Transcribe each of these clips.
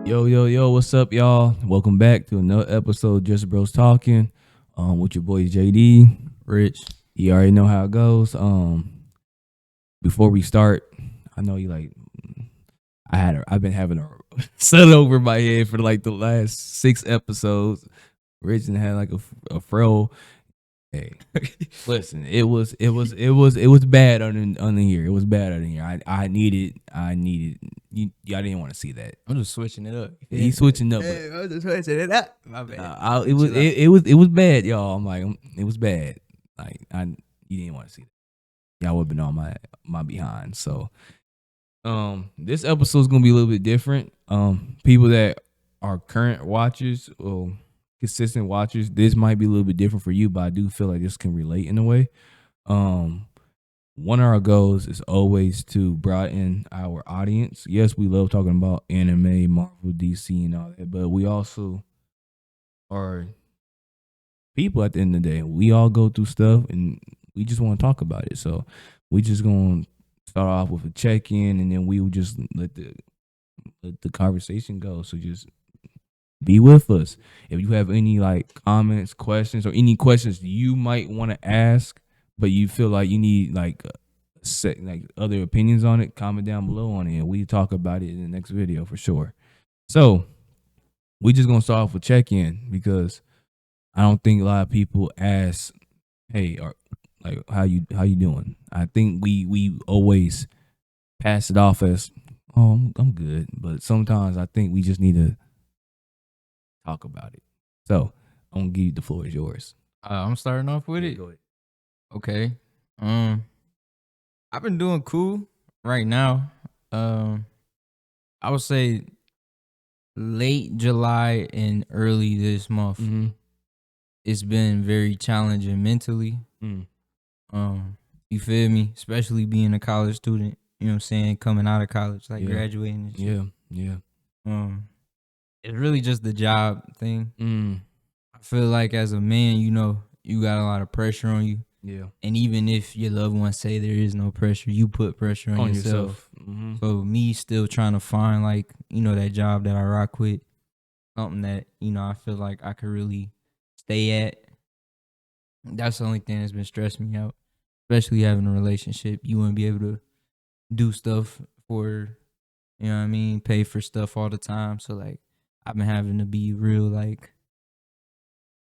Yo, what's up, y'all? Welcome back to another episode of Just Bros Talking. With your boy JD, Rich. You already know how it goes. Before we start, I know you like I've been having a set over my head for like the last 6 episodes. Rich and had like a fro. Hey, listen, it was bad under here. It was bad under here. I needed y'all didn't want to see that. I'm just switching it up. He's switching up. Hey, I'm just switching it up. My bad. It was bad, y'all. I'm like, it was bad. Like you didn't want to see that. Y'all would have been on my behind. So this episode is gonna be a little bit different. People that are current watchers or consistent watchers, this might be a little bit different for you, but I do feel like this can relate in a way. One of our goals is always to broaden our audience. Yes, we love talking about anime, Marvel, DC, and all that, but we also are people at the end of the day. We all go through stuff and we just want to talk about it. So we just going to start off with a check-in, and then we will just let the conversation go. So just be with us. If you have any like comments, questions, or any questions you might want to ask, but you feel like you need like other opinions on it, comment down below on it, and we talk about it in the next video for sure. So we just gonna start off with check-in because I don't think a lot of people ask, "Hey, or like how you doing?" I think we always pass it off as, "Oh, I'm good," but sometimes I think we just need to talk about it. So I'm gonna give you the floor is yours. I'm starting off with it. Go ahead. Okay. I've been doing cool right now. I would say late July and early this month. Mm-hmm. It's been very challenging mentally. You feel me? Especially being a college student. You know what I'm saying? Coming out of college, like graduating. And shit. Yeah. It's really just the job thing. I feel like as a man, you got a lot of pressure on you. Yeah. And even if your loved ones say there is no pressure, you put pressure on yourself. Mm-hmm. So me still trying to find like, that job that I rock with, something that, I feel like I could really stay at. That's the only thing that's been stressing me out. Especially having a relationship. You wouldn't be able to do stuff for, pay for stuff all the time. So like I've been having to be real, like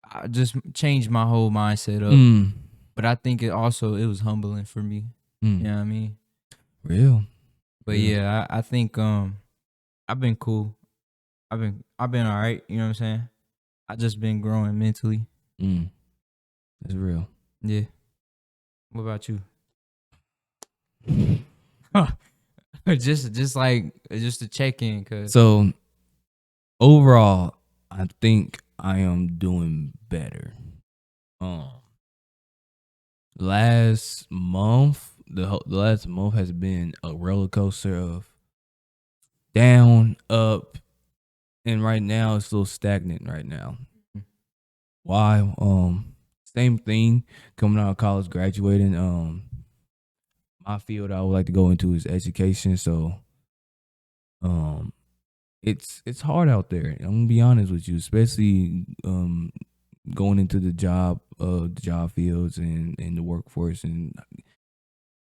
I just changed my whole mindset up. But I think it was humbling for me. You know what I mean? Real. But yeah, I think I've been cool. I've been all right, you know what I'm saying? I just been growing mentally. That's real. Yeah. What about you? just to check in, cause So overall, I think I am doing better. Last month, the last month has been a roller coaster of down, up, and right now it's still stagnant right now. Why? Same thing. Coming out of college, graduating. My field I would like to go into is education. So, it's hard out there. I'm gonna be honest with you, especially going into the job fields and the workforce and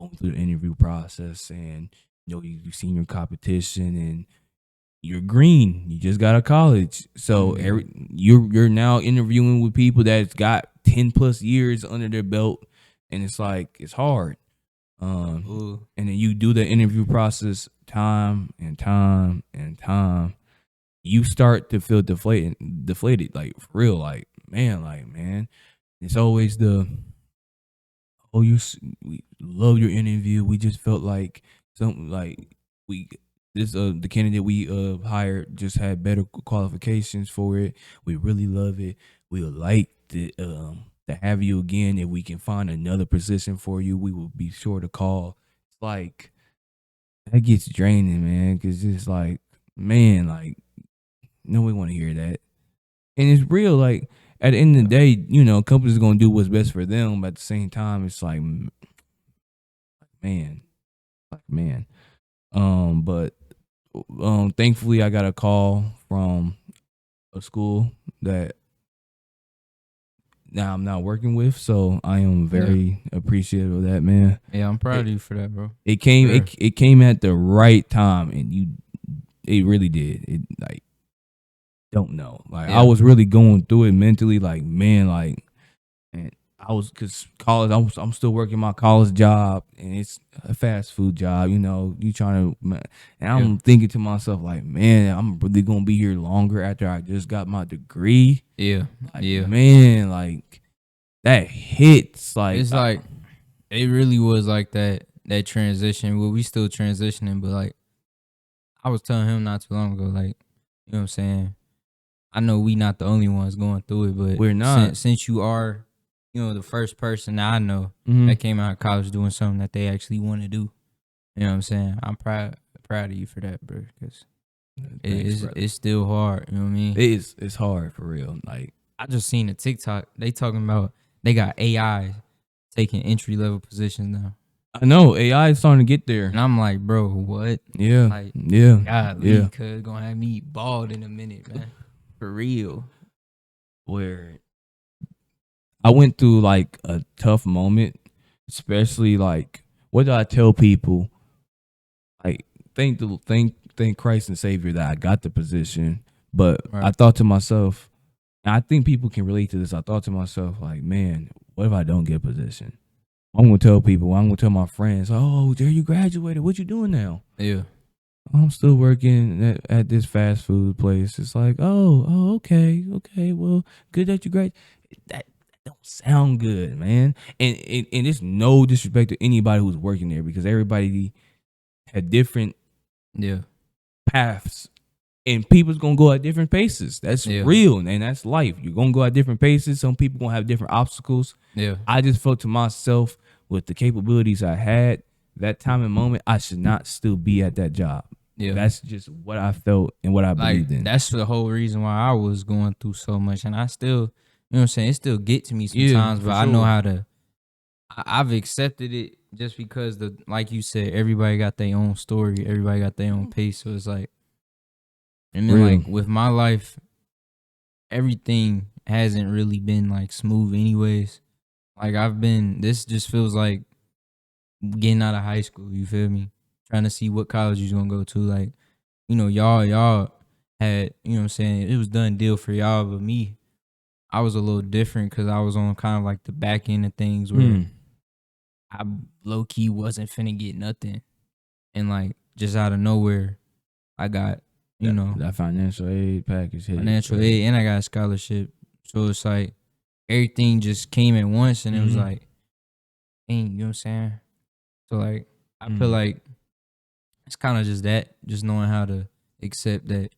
going through the interview process, and you've seen your competition and you're green. You just got out of college, so you're now interviewing with people that's got 10+ years under their belt, and it's like it's hard. And then you do the interview process time and time and time. You start to feel deflated, like for real, like man. It's always we love your interview. We just felt like something like the candidate we hired just had better qualifications for it. We really love it. We would like to have you again. If we can find another position for you, we will be sure to call. It's like that gets draining, man, because it's like, man, like nobody want to hear that. And it's real, like at the end of the day, companies are gonna do what's best for them, but at the same time, it's like, man. But Thankfully, I got a call from a school that now I'm not working with, so I am Yeah. very appreciative of that, man. Yeah, I'm proud It, of you for that, bro. it came Sure. it came at the right time, and it really did. It like don't know, like I Yeah. was really going through it mentally, like man, like and I was cause college. I'm still working my college job, and it's a fast food job. You know, you trying to, and Yeah. I'm thinking to myself like, man, I'm really gonna be here longer after I just got my degree. Yeah. Like, Yeah. man, like that hits. Like, It's like it really was like that transition. Well, we still transitioning, but like I was telling him not too long ago, like, you know what I'm saying? I know we not the only ones going through it, but we're not. since you are, you know, the first person that I know Mm-hmm. that came out of college doing something that they actually want to do. You know what I'm saying? I'm proud of you for that, bro, because Thanks, brother. it's still hard. You know what I mean? It is. It's hard for real. Like, I just seen a TikTok. They talking about they got AI taking entry level positions now. I know AI is starting to get And there. I'm like, bro, what? Yeah, Like, yeah, golly, yeah. cuz gonna have me bald in a minute, man. For real. Where I went through like a tough moment, especially like what do I tell people? Like thank Christ and Savior that I got the position. But I Right. thought to myself, and I think people can relate to this. I thought to myself, like, man, what if I don't get a position? I'm gonna tell people, I'm gonna tell my friends, oh, there you graduated. What you doing now? Yeah. I'm still working at this fast food place. It's like, okay. Well, good that you graduated. That don't sound good, man. And it's no disrespect to anybody who's working there because everybody had different Yeah. paths and people's gonna go at different paces. That's Yeah. real and that's life. You're gonna go at different paces. Some people gonna have different obstacles. Yeah. I just felt to myself with the capabilities I had that time and moment, I should not still be at that job. Yeah. That's just what I felt and what I Like believed in. that's the whole reason why I was going through so much, and I still, you know what I'm saying, it still get to me Yeah, sometimes, for but I know sure. how to. I've accepted it just because like you said, everybody got their own story, everybody got their own pace, so it's like, and then Real. like with my life, everything hasn't really been like smooth, anyways. Like this just feels like getting out of high school. You feel me? Trying to see what college you're gonna go to, like. You know, y'all had, you know what I'm saying, it was done deal for y'all, but me, I was a little different because I was on kind of like the back end of things where I low key wasn't finna get nothing. And like just out of nowhere, I got, you know, That financial aid package hit. financial aid and I got a scholarship. So it's like everything just came at once and it was like, dang, you know what I'm saying? So like I feel like it's kind of just that, just knowing how to accept that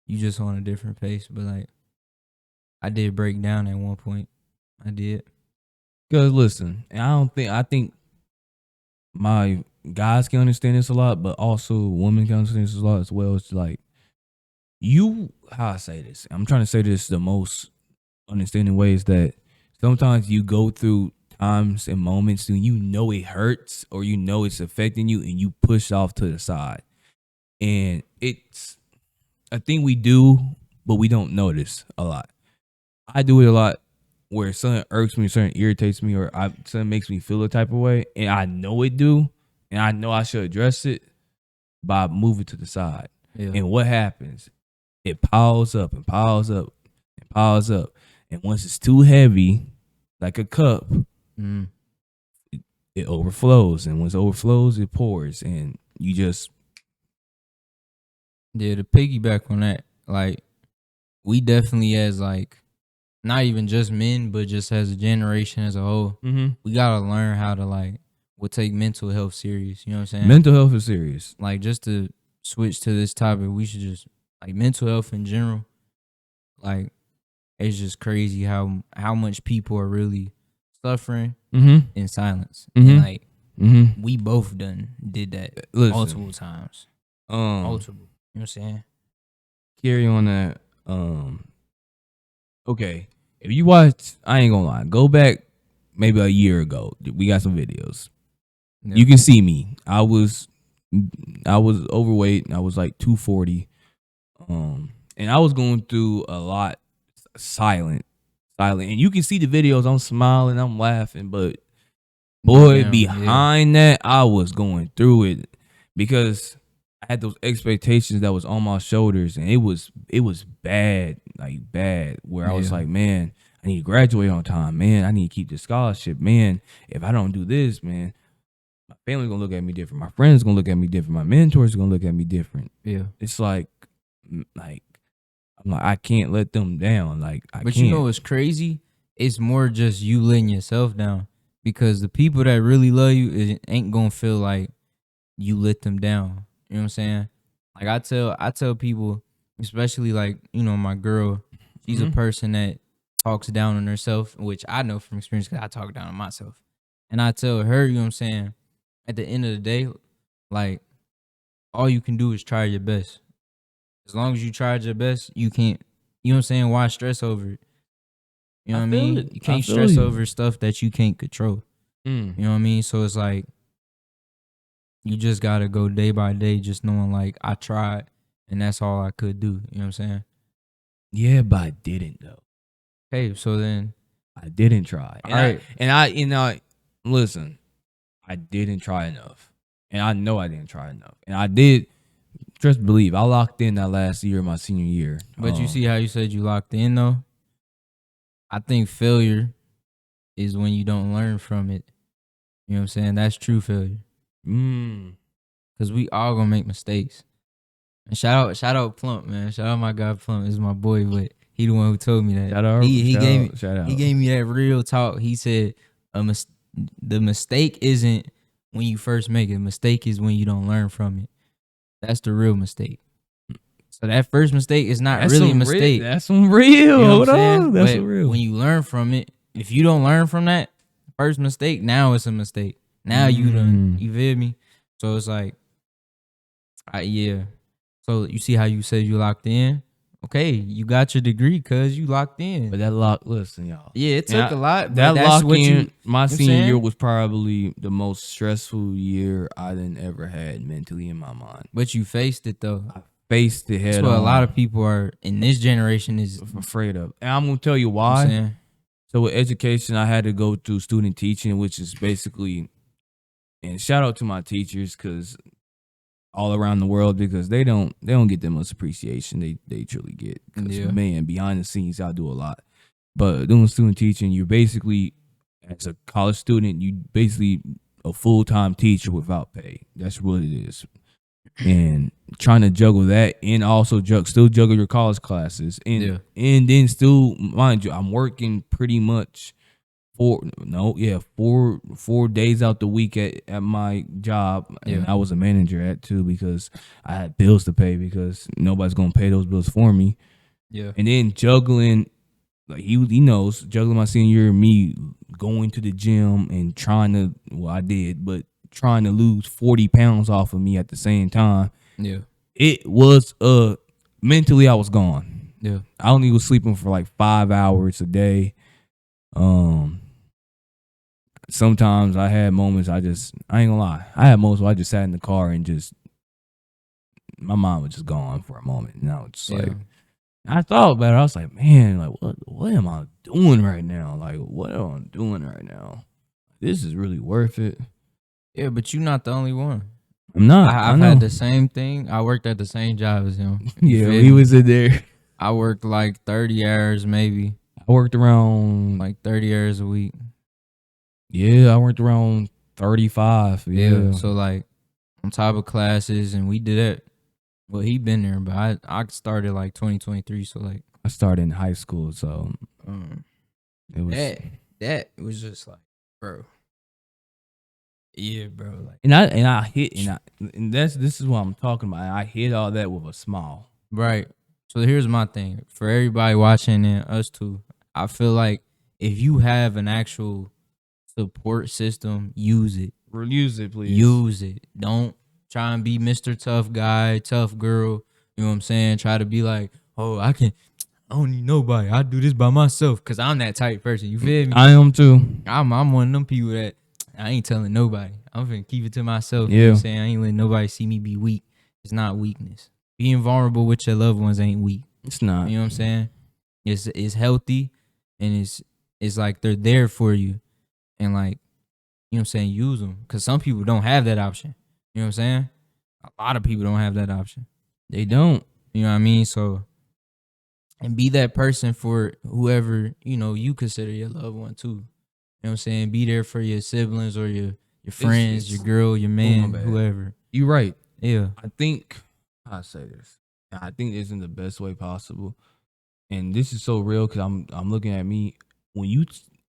you just on a different pace. But like I did break down at one point. I did. Cause listen, I think my guys can understand this a lot, but also women can understand this a lot as well. It's like how I say this. I'm trying to say this the most understanding way is that sometimes you go through times and moments and you know it hurts or you know it's affecting you and you push off to the side. And it's a thing we do, but we don't notice a lot. I do it a lot where something irks me, something irritates me, or something makes me feel a type of way, and I know it do, and I know I should address it by moving to the side. Yeah. And what happens? It piles up and piles up and piles up, and once it's too heavy, like a cup, it overflows, and once it overflows, it pours, and you just Yeah, to piggyback on that, like we definitely as like not even just men, but just as a generation as a whole, we gotta learn how to like we'll take mental health serious. You know what I'm saying? mental health is serious. Like just to switch to this topic, we should just like mental health in general. Like it's just crazy how much people are really suffering in silence. And like we both did that multiple times. Multiple. You know what I'm saying? Carry on that. Okay, if you watch, I ain't gonna lie, go back maybe a year ago. We got some videos. Yeah. You can see me. I was I was overweight. I was like 240. And I was going through a lot silent. And you can see the videos. I'm smiling, I'm laughing, but boy, Damn, yeah. behind that, I was going through it because I had those expectations that was on my shoulders, and it was bad, like bad. Where I was Yeah. like, man, I need to graduate on time, man. I need to keep the scholarship, man. If I don't do this, man, my family's gonna look at me different. My friends gonna look at me different. My mentors gonna look at me different. Yeah. It's like I'm like, I can't let them down. Like I But can't. you know what's crazy? It's more just you letting yourself down, because the people that really love you ain't gonna feel like you let them down. You know what I'm saying? Like I tell people, especially like, you know, my girl, she's a person that talks down on herself, which I know from experience because I talk down on myself. And I tell her, you know what I'm saying, at the end of the day, like, all you can do is try your best. As long as you tried your best, you can't, you know what I'm saying? Why stress over it? You know what I feel mean? it. You I can't feel stress you. over stuff that you can't control. Mm. You know what I mean? So it's like, you just gotta go day by day, just knowing like I tried and that's all I could do. You know what I'm saying? Yeah, but I didn't though. Hey, so then, I didn't try. all right, Listen, I didn't try enough. And I know I didn't try enough. And I did just believe. I locked in that last year, my senior year. but you see how you said you locked in though? I think failure is when you don't learn from it. You know what I'm saying? That's true failure. Cause we all gonna make mistakes. And shout out Plump, man. Shout out my guy Plump. This is my boy, but he the one who told me that. Shout out. He Shout gave me that real talk. He said the mistake isn't when you first make it. Mistake is when you don't learn from it. That's the real mistake. So that first mistake is not really a mistake. That's some real. You know Hold what I'm saying? on. That's But some real. when you learn from it, if you don't learn from that first mistake, now it's a mistake. Now you done, you feel me? So it's like, yeah. So you see how you said you locked in? Okay, you got your degree because you locked in. But listen, y'all. Yeah, it took a lot. That But that's lock what in, you, my I'm senior year saying? was probably the most stressful year I done ever had mentally in my mind. But you faced it though. I faced it head That's what on. a lot of people are in this generation is afraid of. And I'm gonna tell you I'm why. saying. So with education, I had to go through student teaching, which is basically, and shout out to my teachers because all around the world, because they don't get that much appreciation they truly get. Because man, behind the scenes, I do a lot. But doing student teaching, you're basically, as a college student, you basically a full-time teacher without pay. That's what it is. And trying to juggle that and also still juggle your college classes. And then still, mind you, I'm working pretty much 4 days out the week at my job. And I was a manager at too, because I had bills to pay, because nobody's gonna pay those bills for me. Yeah. And then juggling, like he knows, juggling my senior year, me going to the gym and trying to, well, I did, but trying to lose 40 pounds off of me at the same time. Yeah. It was mentally I was gone. Yeah. I only was sleeping for like 5 hours a day. Sometimes I had moments I ain't gonna lie. I had moments where I just sat in the car and just, my mind was just gone for a moment. And I was just like, I thought about it. I was like, man, like what am I doing right now? Like, what am I doing right now? This is really worth it. Yeah, but you're not the only one. I'm not. I've had the same thing. I worked at the same job as him. Yeah, he was in there. I worked like 30 hours maybe. I worked around like 30 hours a week. Yeah, I worked around 35. Yeah. So like on top of classes, and we did it. Well, he been there, but I started like 2023. So like I started in high school, so it was that was just like, bro. Yeah, bro. Like, and this is what I'm talking about. I hit all that with a smile. Right. So here's my thing for everybody watching and us too. I feel like if you have an actual support system, use it. Use it, please. Use it. Don't try and be Mr. Tough Guy, tough girl. You know what I'm saying? Try to be like, oh, I don't need nobody. I do this by myself, because I'm that type person. You feel me? I am too. I'm one of them people that I ain't telling nobody. I'm finna keep it to myself. You know what Yeah, I'm saying? I ain't letting nobody see me be weak. It's not weakness. Being vulnerable with your loved ones ain't weak. it's not. You know what I'm saying? It's healthy, and it's like they're there for you, and like, you know what I'm saying, use them, because some people don't have that option. You know what I'm saying? A lot of people don't have that option. They don't. You know what I mean? So, and be that person for whoever, you know, you consider your loved one too. You know what I'm saying? Be there for your siblings or your friends, your girl, your man, whoever. You're right. Yeah. I think I say this. I think this in the best way possible, and this is so real because I'm looking at me when you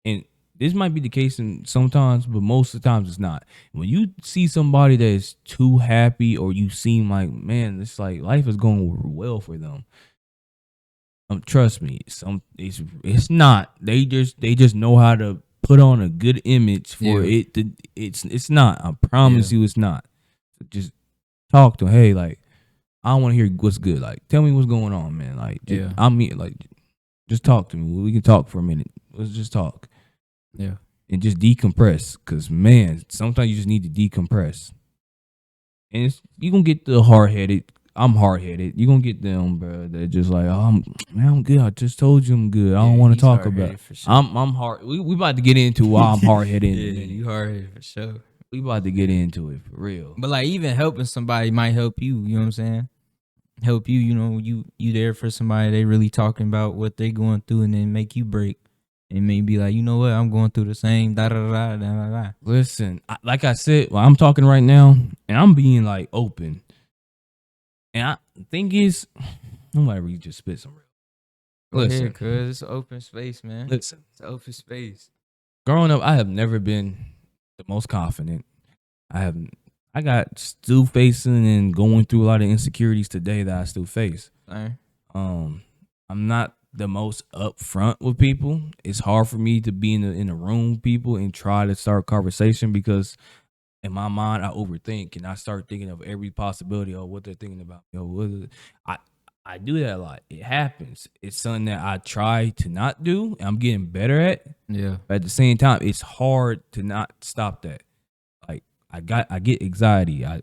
and this might be the case in sometimes, but most of the times it's not. When you see somebody that is too happy, or you seem like, man, it's like life is going well for them. Trust me, it's not. They just know how to put on a good image for it. It's not. I promise you, it's not. Just talk to 'em. Hey, like, I want to hear what's good. Like, tell me what's going on, man. Like, just talk to me. We can talk for a minute. Let's just talk. Yeah. And just decompress. Cause man, sometimes you just need to decompress. And you gonna get the hard headed. I'm hard headed. You gonna get them, bro. They're just like, oh, I'm good. I just told you I'm good. I don't want to talk about it. Sure. I'm hard. We about to get into why I'm hard headed. Yeah, you hard headed for sure. We about to get into it for real. But like, even helping somebody might help you. You know what I'm saying? Help you. You know, you there for somebody. They really talking about what they going through, and then make you break. And maybe like, you know what? I'm going through the same da da da da da da. Listen, like I said, I'm talking right now, and I'm being like open. And I think is, nobody really just spit some real. Listen, Cause it's an open space, man. Listen, it's an open space. Growing up, I have never been the most confident. I got still facing and going through a lot of insecurities today that I still face. Right. I'm not the most upfront with people. It's hard for me to be in a room with people and try to start conversation because in my mind I overthink and I start thinking of every possibility of what they're thinking about. I do that a lot. It happens. It's something that I try to not do, and I'm getting better at. Yeah. But at the same time, it's hard to not stop that. Like I get anxiety. I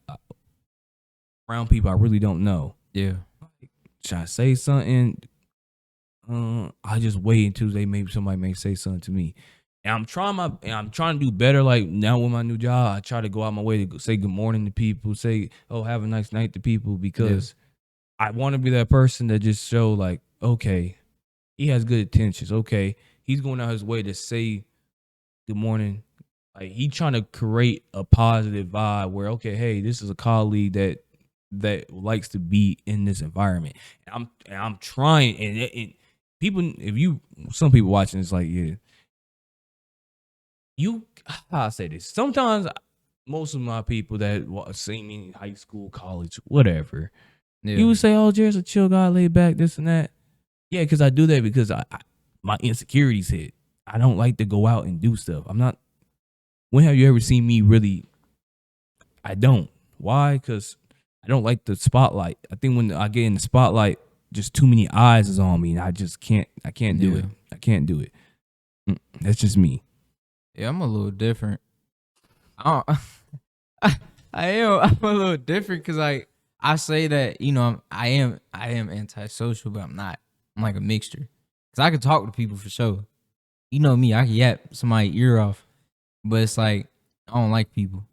around people I really don't know. Yeah. Should I say something? I just wait until somebody may say something to me. And I'm trying to do better. Like now with my new job, I try to go out my way to say good morning to people, say, oh, have a nice night to people, because I want to be that person that just show like, okay, he has good intentions. Okay, he's going out his way to say good morning. Like he trying to create a positive vibe where, okay, hey, this is a colleague that likes to be in this environment. And I'm trying, and people, some people watching, it's like, yeah, how I say this. Sometimes most of my people that see me in high school, college, whatever, you would say, oh, Jared's a chill guy, laid back, this and that. Yeah, because I do that because my insecurities hit. I don't like to go out and do stuff. I'm not. When have you ever seen me really? I don't. Why? Because I don't like the spotlight. I think when I get in the spotlight, just too many eyes is on me, and I just can't. I can't do it. I can't do it. That's just me. Yeah, I'm a little different. I am. I'm a little different because like I say that, you know, I am antisocial, but I'm not. I'm like a mixture. Cause I can talk to people for sure. You know me, I can yap somebody's ear off, but it's like I don't like people.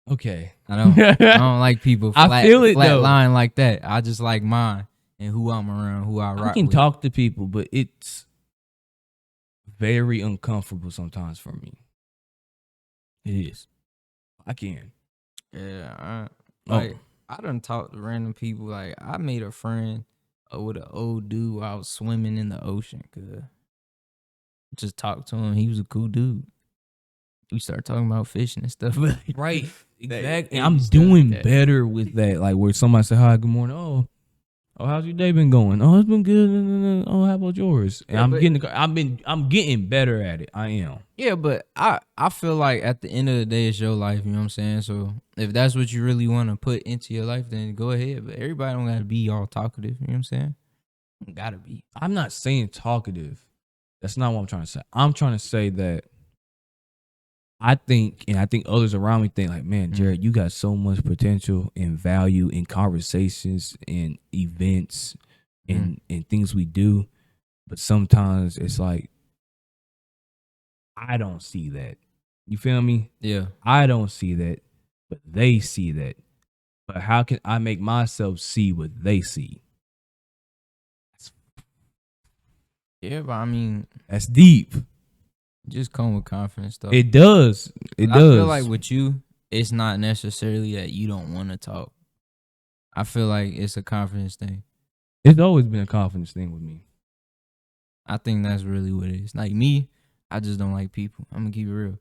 Okay, I don't like people. I feel it flat though. line like that. I just like mine and who I'm around, who I rock I can with. talk to people, but it's very uncomfortable sometimes for me. It is. I can. Yeah. I done talked to random people. Like I made a friend with an old dude while I was swimming in the ocean. Cause just talked to him. He was a cool dude. We started talking about fishing and stuff. Right. Exactly. I'm doing better with that. Like where somebody say, hi, good morning. Oh, how's your day been going? Oh, it's been good. Oh, how about yours? And I'm getting better at it. I am. Yeah, but I feel like at the end of the day, it's your life. You know what I'm saying? So if that's what you really want to put into your life, then go ahead. But everybody don't gotta be all talkative. You know what I'm saying? Gotta be. I'm not saying talkative. That's not what I'm trying to say. I'm trying to say that I think others around me think like, man, Jared, you got so much potential and value in conversations and events and things we do. But sometimes it's like, I don't see that. You feel me? Yeah. I don't see that, but they see that. But how can I make myself see what they see? Yeah, but I mean, That's deep. just come with confidence though. It does. It I does. feel like with you, it's not necessarily that you don't want to talk. I feel like it's a confidence thing. It's always been a confidence thing with me. I think that's really what it is. Like me, I just don't like people. I'm gonna keep it real.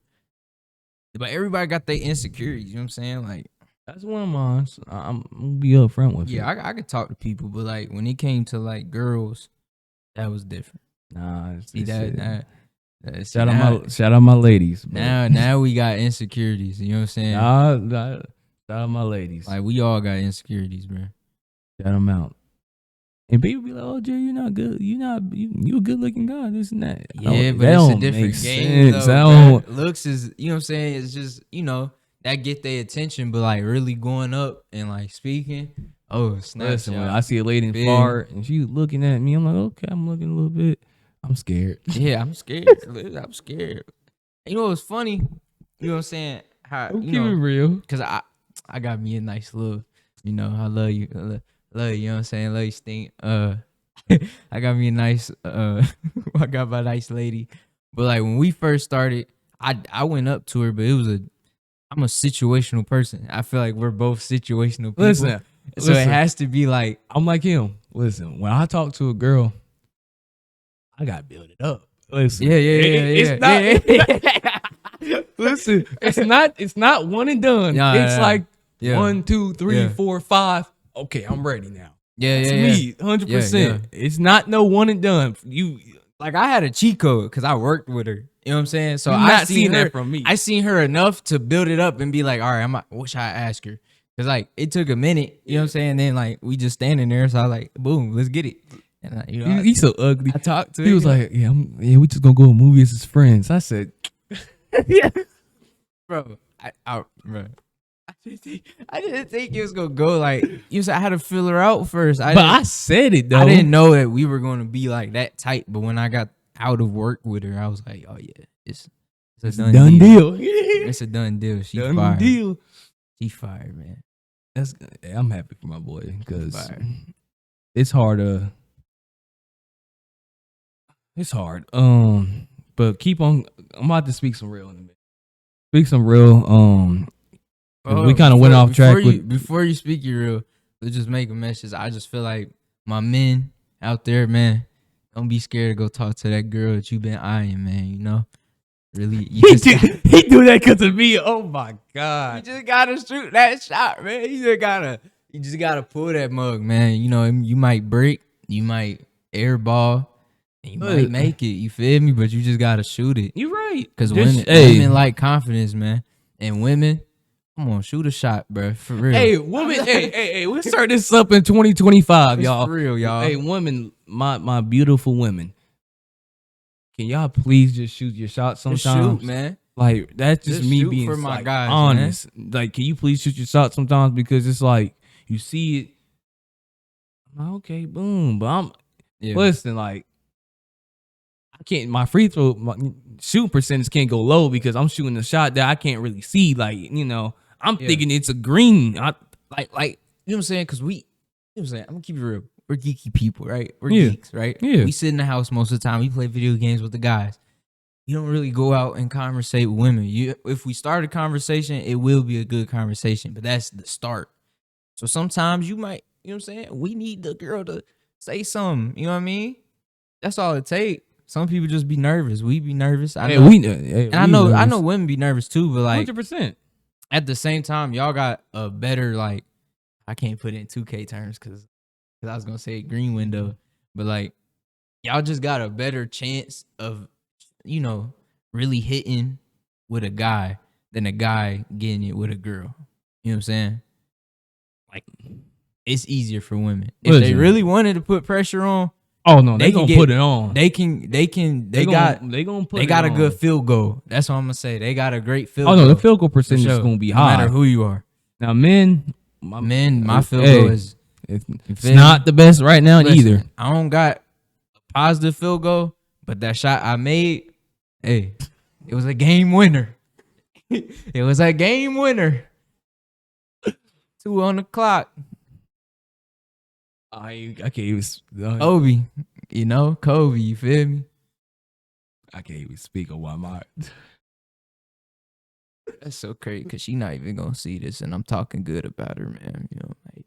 But everybody got their insecurities. You know what I'm saying? Like, That's one of mine. So I'm gonna be upfront with yeah, it. I could talk to people, but like when it came to like girls, that was different. Nah, See that? Shout out my ladies. Now we got insecurities. You know what I'm saying? Nah, shout out my ladies. Like we all got insecurities, bro. Shout them out. And people be like, "Oh, Jerry, you're not good. You a good looking guy. This and that." Yeah, No, but that it's a don't different make game sense. though. That Bruh. don't- Looks is, you know what I'm saying? It's just, that get their attention, but like really going up and like speaking. Oh, snap! Listen, when I see a lady in Big. far and she looking at me, I'm like, okay, I'm looking a little bit. I'm scared. Yeah, I'm scared. I'm scared. You know what's funny? You know what I'm saying? How I'm you keeping it know? real. Cause I got me a nice little. I love you. Love you. You know what I'm saying? Love you, Stink. I got me a nice. I got my nice lady. But like when we first started, I went up to her, but I'm a situational person. I feel like we're both situational people. Listen, So it has to be like, I'm like him. Listen, when I talk to a girl, I gotta build it up. Listen, listen, it's not one and done. It's like 1, 2, 3, 4, 5. Okay, I'm ready now. That's me, 100%. It's not no one and done. You like I had a cheat code because I worked with her. You know what I'm saying? So You're I not seen seeing her that from me. I seen her enough to build it up and be like, all right, what should I ask her? Cause like it took a minute. You know what I'm saying? Then like we just standing there, so I was like, boom, let's get it. And he's so ugly. I talked to He her. was like, yeah, we just gonna go to a movie as his friends. I said, bro, bro. I didn't think it was gonna go like you said. I had to fill her out first. I said it though. I didn't know that we were gonna be like that tight. But when I got out of work with her, I was like, oh yeah, it's a done deal. It's a done deal. She done fired. deal. She fired, man. I'm happy for my boy because it's hard. It's hard. But keep on. I'm about to speak some real in a minute. Speak some real. We kind of went off track before you speak your real. Let's just make a message. I just feel like my men out there, man, don't be scared to go talk to that girl that you've been eyeing, man. You know, really. He do that because of me. Oh my god! You just gotta shoot that shot, man. You just gotta pull that mug, man. You know, you might break, you might airball. You might make it, you feel me? But you just gotta shoot it. You're right. Because women like confidence, man. And women, come on, shoot a shot, bro. For real. Hey, women, hey, we'll start this up in 2025, y'all. For real, y'all. Hey, women, my beautiful women. Can y'all please just shoot your shot sometimes? Just shoot, man. Like, that's just me being for my like, guys, honest. Man. Like, can you please shoot your shot sometimes? Because it's like, you see it. I'm like, okay, boom. But listen, like, I can't, my free throw, my shooting percentage can't go low because I'm shooting a shot that I can't really see. Like, I'm thinking it's a green. Like, you know what I'm saying? Because you know what I'm saying? I'm gonna keep it real. We're geeky people, right? We're geeks, right? Yeah. We sit in the house most of the time. We play video games with the guys. You don't really go out and conversate with women. If we start a conversation, it will be a good conversation, but that's the start. So sometimes you might, you know what I'm saying? We need the girl to say something. You know what I mean? That's all it takes. Some people just be nervous. We be nervous. I know women be nervous too, but like 100%. At the same time, y'all got a better, like, I can't put it in 2K terms because I was gonna say green window, but like y'all just got a better chance of, really hitting with a guy than a guy getting it with a girl. You know what I'm saying? Like, it's easier for women. If they really wanted to put pressure on, Oh no, they can gonna put it on. They got it a good on. field goal. That's what I'm gonna say. They got a great field Oh goal. no, the field goal percentage sure. is gonna be no high. matter who you are. Now, men, My field goal is it's not the best right now either. I don't got a positive field goal, but that shot I made, hey, it was a game winner. It was a game winner. 2 on the clock. I can't even. Kobe, Kobe. You feel me? I can't even speak on my. That's so crazy because she not even gonna see this, and I'm talking good about her, man. Like.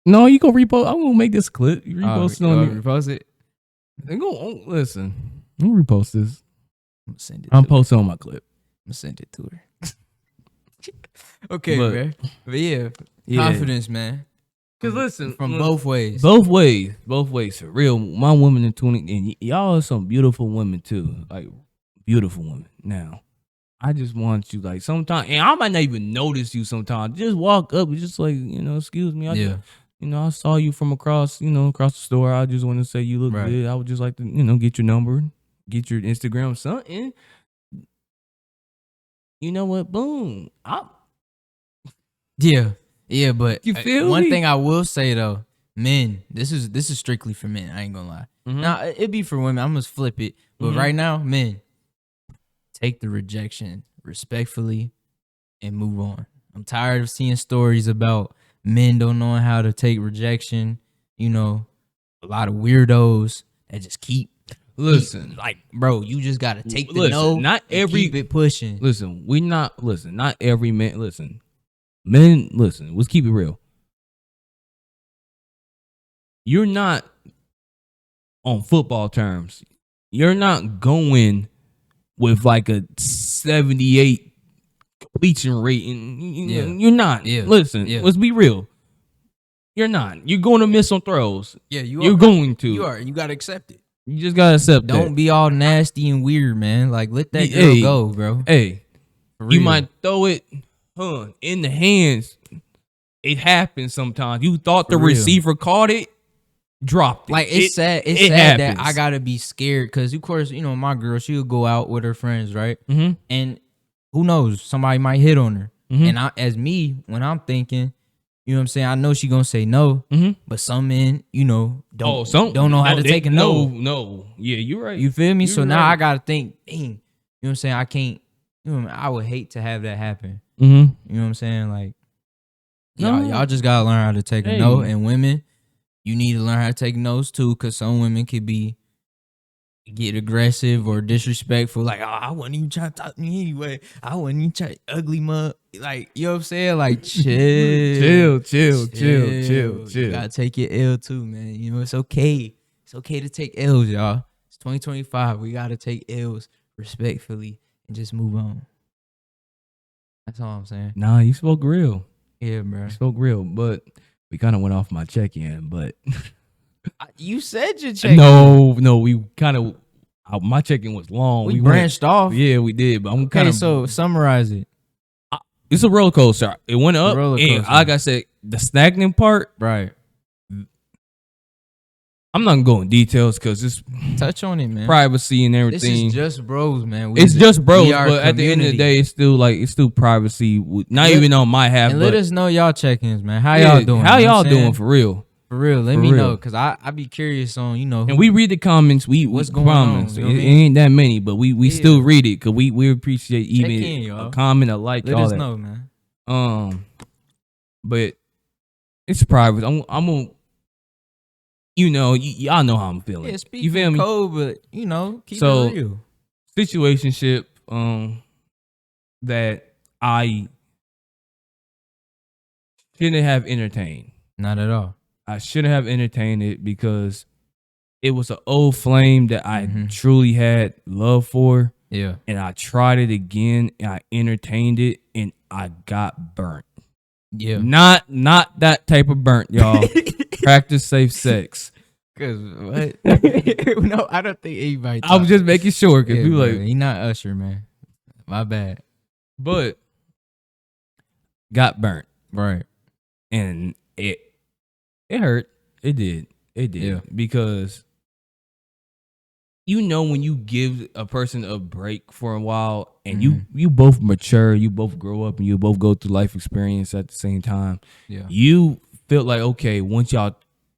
No, you go repost. I'm gonna make this clip. You repost it on repost it. Listen. I'm gonna repost this. I'm gonna send it. I'm posting on my clip. I'm gonna send it to her. Okay, man. But yeah, confidence, man. Cause listen, from both ways, both ways for real. My woman in 20, and y'all are some beautiful women too, like beautiful women. Now, I just want you like sometimes, and I might not even notice you sometimes. Just walk up, and just like excuse me. I saw you from across the store. I just want to say you look good. I would just like to get your number, get your Instagram, something. You know what? Boom. Yeah, but you feel one me? thing I will say though, men, this is strictly for men. I ain't gonna lie. Mm-hmm. Now it'd be for women. I'm gonna flip it, but right now, men, take the rejection respectfully and move on. I'm tired of seeing stories about men don't know how to take rejection. A lot of weirdos that just keep. Listen, like, bro, you just gotta take the no. Not every keep it pushing. Listen, not every man. Listen, men. Listen, let's keep it real. You're not on football terms. You're not going with like a 78 completion rate, and you're not. Yeah. Listen, let's be real. You're not. You're going to miss some throws. Yeah, you're going to. You are. You gotta accept it. You just gotta accept that. Don't be all nasty and weird, man. Like, let that girl go, bro. Hey, you might throw it in the hands. It happens sometimes. You thought the receiver caught it, dropped it. Like, it's sad. It's sad that I gotta be scared because, of course, my girl, she'll go out with her friends, right? Mm-hmm. And who knows? Somebody might hit on her. Mm-hmm. And when I'm thinking, you know what I'm saying? I know she gonna say no, but some men, don't know how to take a no. No. Yeah, you're right. You feel me? You're so now right. I gotta think, dang, you know what I'm saying? I can't, I would hate to have that happen. Mm-hmm. You know what I'm saying? Like, y'all just gotta learn how to take a no. And women, you need to learn how to take no's too, because some women could get aggressive or disrespectful, like, oh, I wasn't even trying to talk to me anyway. I wasn't even trying ugly mug. Like, you know what I'm saying? Like, chill. You gotta take your L too, man. It's okay. It's okay to take L's, y'all. It's 2025. We gotta take L's respectfully and just move on. That's all I'm saying. Nah, you spoke real. Yeah, bro. You spoke real, but we kind of went off my check-in, but you said your check-in. No, we kind of my check-in was long. We branched off. Yeah, we did, but I'm kind of so summarize it. It's a roller coaster. It went up, and like I said, the stagnant part. Right. I'm not gonna go in details because it's touch on it, man. Privacy and everything. This is just bros, man. It's just bros, but at the end of the day, it's still privacy. Not even on my half. And let us know y'all check-ins, man. How y'all doing? How y'all doing for real? For real, let me know, because I be curious on, and we read the comments. What's going on? It ain't that many, but we still read it because we appreciate even a comment, a like. Let us know, man. But it's private. I'm gonna, y'all know how I'm feeling. Yeah, you feel me? Cold, but keep it real. Situationship, that I shouldn't have entertained. Not at all. I shouldn't have entertained it because it was an old flame that I truly had love for. Yeah. And I tried it again and I entertained it and I got burnt. Yeah. Not that type of burnt, y'all. Practice safe sex. Cause what? No, I don't think anybody. I was just making sure because people like he not Usher, man. My bad. But got burnt. Right. And it hurt. It did. Yeah. Because you know when you give a person a break for a while and you both mature, you both grow up and you both go through life experience at the same time. Yeah. You feel like, okay, once y'all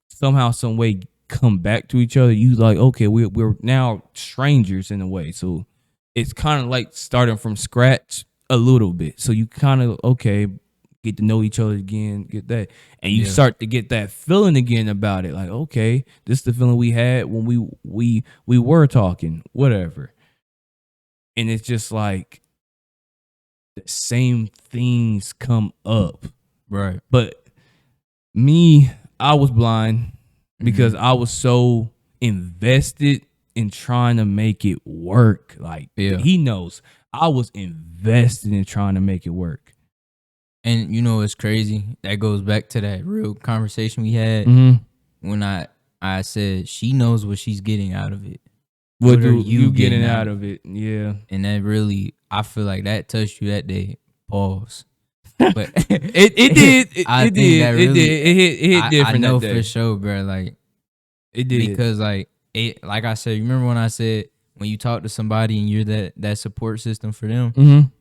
somehow, some way come back to each other, you like, okay, we're now strangers in a way. So it's kind of like starting from scratch a little bit. So you kind of, okay, get to know each other again, get that. And you start to get that feeling again about it. Like, okay, this is the feeling we had when we were talking, whatever. And it's just like the same things come up. Right. But me, I was blind because I was so invested in trying to make it work. Like he knows I was invested in trying to make it work. And you know it's crazy. That goes back to that real conversation we had when I said she knows what she's getting out of it. What are you getting out of it? Yeah. And that really, I feel like that touched you that day. Pause. But it did. It hit different. I know that day. for sure, bro. Like it did because like I said. You remember when I said when you talk to somebody and you're that support system for them?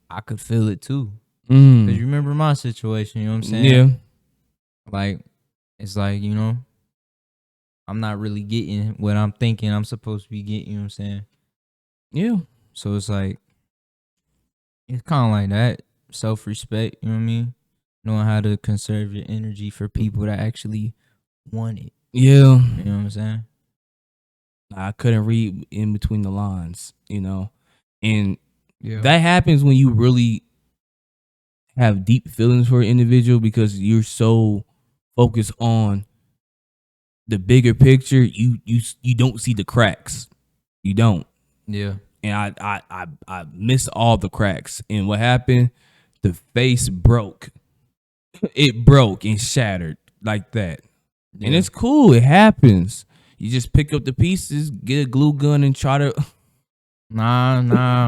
I could feel it too. Cause you remember my situation. You know what I'm saying? Yeah. Like it's like, you know, I'm not really getting what I'm thinking I'm supposed to be getting. You know what I'm saying? Yeah. So it's like it's kind of like that. Self-respect, you know what I mean? Knowing how to conserve your energy for people that actually want it. Yeah. You know what I'm saying? I couldn't read in between the lines, you know? And Yeah. that happens when you really have deep feelings for an individual because you're so focused on the bigger picture, you don't see the cracks. You don't. Yeah. And I missed all the cracks. And what happened? The face broke. It broke and shattered like that. Yeah. And it's cool. It happens. You just pick up the pieces, get a glue gun, and try to. Nah.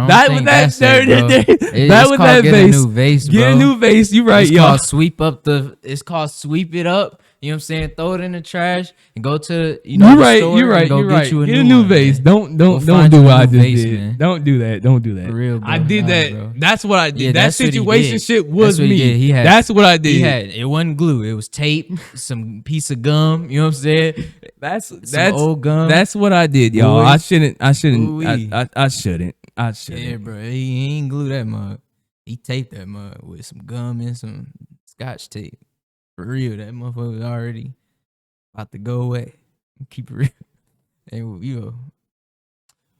That was that vase. Get a new vase. You right, y'all. It's called sweep it up. You know what I'm saying? Throw it in the trash and go to the store. You're right. Get a new vase. Don't do what I just did. Man. Don't do that. For real, bro. I did that. Bro. That's what I did. Yeah, that situation shit was me. That's what I did. It wasn't glue. It was tape, some piece of gum. You know what I'm saying? That's old gum. That's what I did, y'all. I shouldn't. I shouldn't. Yeah, bro. He ain't glue that mug. He taped that mug with some gum and some scotch tape. For real, that motherfucker was already about to go away. Keep it real. And, you know.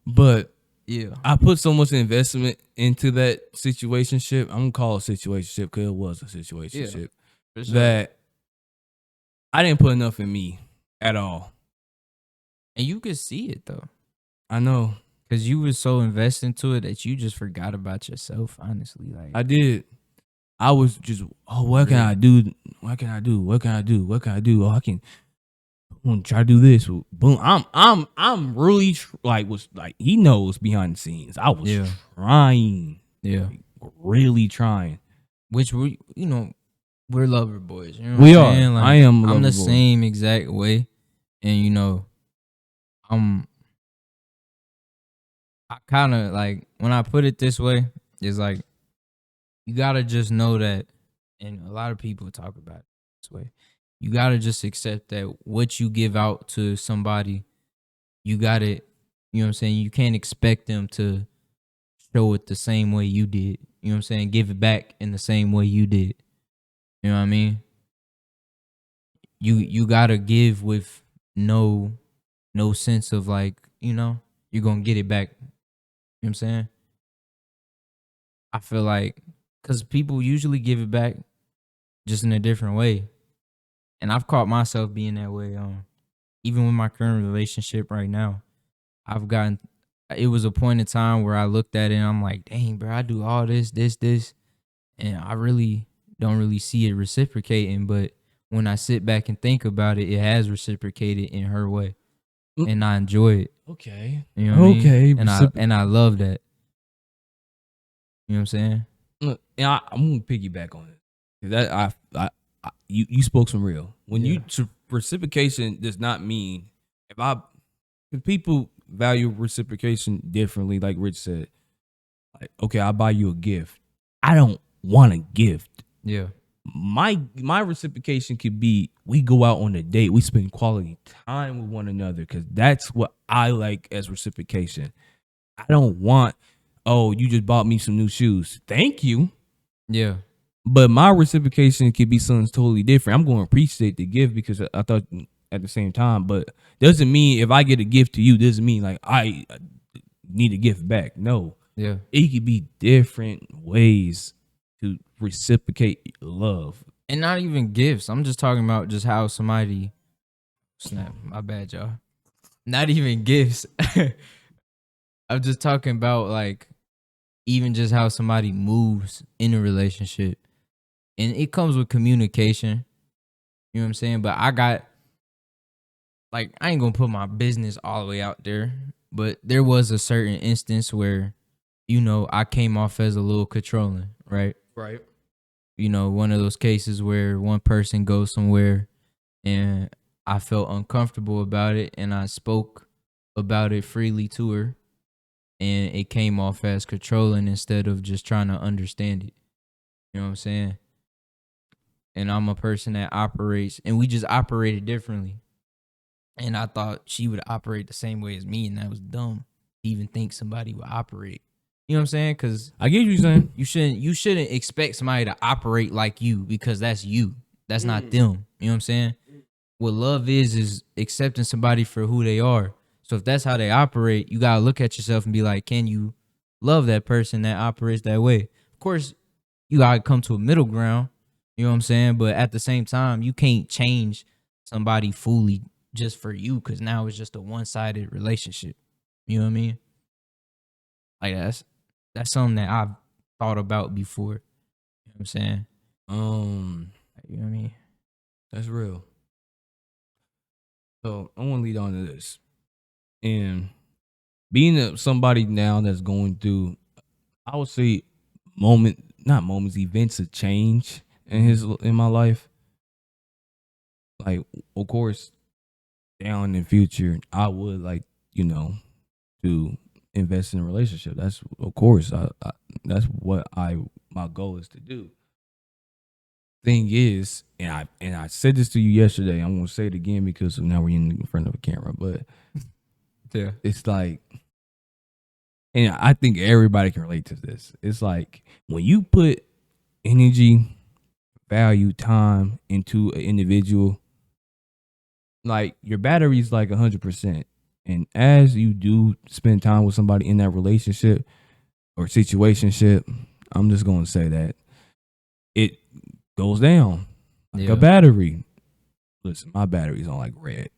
But yeah, I put so much investment into that situationship. I'm gonna call it a situationship because it was a situationship. Yeah, sure. That I didn't put enough in me at all. And you could see it though. I know. Because you were so invested into it that you just forgot about yourself, honestly. Like I did. I was just, what can I do? What can I do? What can I do? What can I do? Oh, I can try to do this. Boom. I'm really he knows behind the scenes. I was trying. Yeah. Like, really trying. Which we're lover boys. You know we are. Like, I am. I'm the boy. same exact way. And I kind of like when I put it this way, it's like you gotta just know that, and a lot of people talk about it this way. You gotta just accept that what you give out to somebody, you got it. You know what I'm saying? You can't expect them to show it the same way you did. You know what I'm saying? Give it back in the same way you did. You know what I mean? You gotta give with no sense of like, you're gonna get it back. You know what I'm saying? I feel like because people usually give it back just in a different way. And I've caught myself being that way. Even with my current relationship right now, it was a point in time where I looked at it and I'm like, dang, bro, I do all this, and I really don't really see it reciprocating. But when I sit back and think about it, it has reciprocated in her way. And I enjoy it. Okay. You know what I mean? And I love that. You know what I'm saying? Look, I'm gonna piggyback on it. That you spoke some real. When reciprocation does not mean if people value reciprocation differently. Like Rich said, like, okay, I buy you a gift. I don't want a gift. Yeah. My reciprocation could be we go out on a date, we spend quality time with one another, because that's what I like as reciprocation. I don't want, oh, you just bought me some new shoes. Thank you. Yeah. But my reciprocation could be something totally different. I'm going to appreciate the gift because I thought at the same time, but doesn't mean if I get a gift to you, doesn't mean like I need a gift back. No, Yeah. it could be different ways to reciprocate love. And not even gifts. I'm just talking about just how somebody snap. My bad, y'all. Not even gifts. I'm just talking about like even just how somebody moves in a relationship. And it comes with communication. You know what I'm saying? But I got like I ain't gonna put my business all the way out there, but there was a certain instance where, you know, I came off as a little controlling, right? Right. You know, one of those cases where one person goes somewhere and I felt uncomfortable about it and I spoke about it freely to her and it came off as controlling instead of just trying to understand it. You know what I'm saying? And I'm a person that operates and we just operated differently. And I thought she would operate the same way as me, and that was dumb to even think somebody would operate. You know what I'm saying? Because I get what you're saying. you shouldn't expect somebody to operate like you because that's you. That's not them. You know what I'm saying? What love is accepting somebody for who they are. So if that's how they operate, you gotta look at yourself and be like, can you love that person that operates that way? Of course, you gotta come to a middle ground. You know what I'm saying? But at the same time, you can't change somebody fully just for you because now it's just a one-sided relationship. You know what I mean? Like that's something that I've thought about before. You know what I'm saying? You know what I mean? That's real. So I want to lead on to this. And being somebody now that's going through, I would say, events of change in my life. Like, of course, down in the future, I would like, to invest in a relationship. That's of course, that's what my goal is to do. Thing is, and I said this to you yesterday. I'm gonna say it again because now we're in front of a camera. But Yeah. it's like, and I think everybody can relate to this. It's like when you put energy, value, time into an individual, like your battery's like 100%. And as you do spend time with somebody in that relationship or situationship, I'm just gonna say that it goes down like a battery. Listen, my battery's on like red.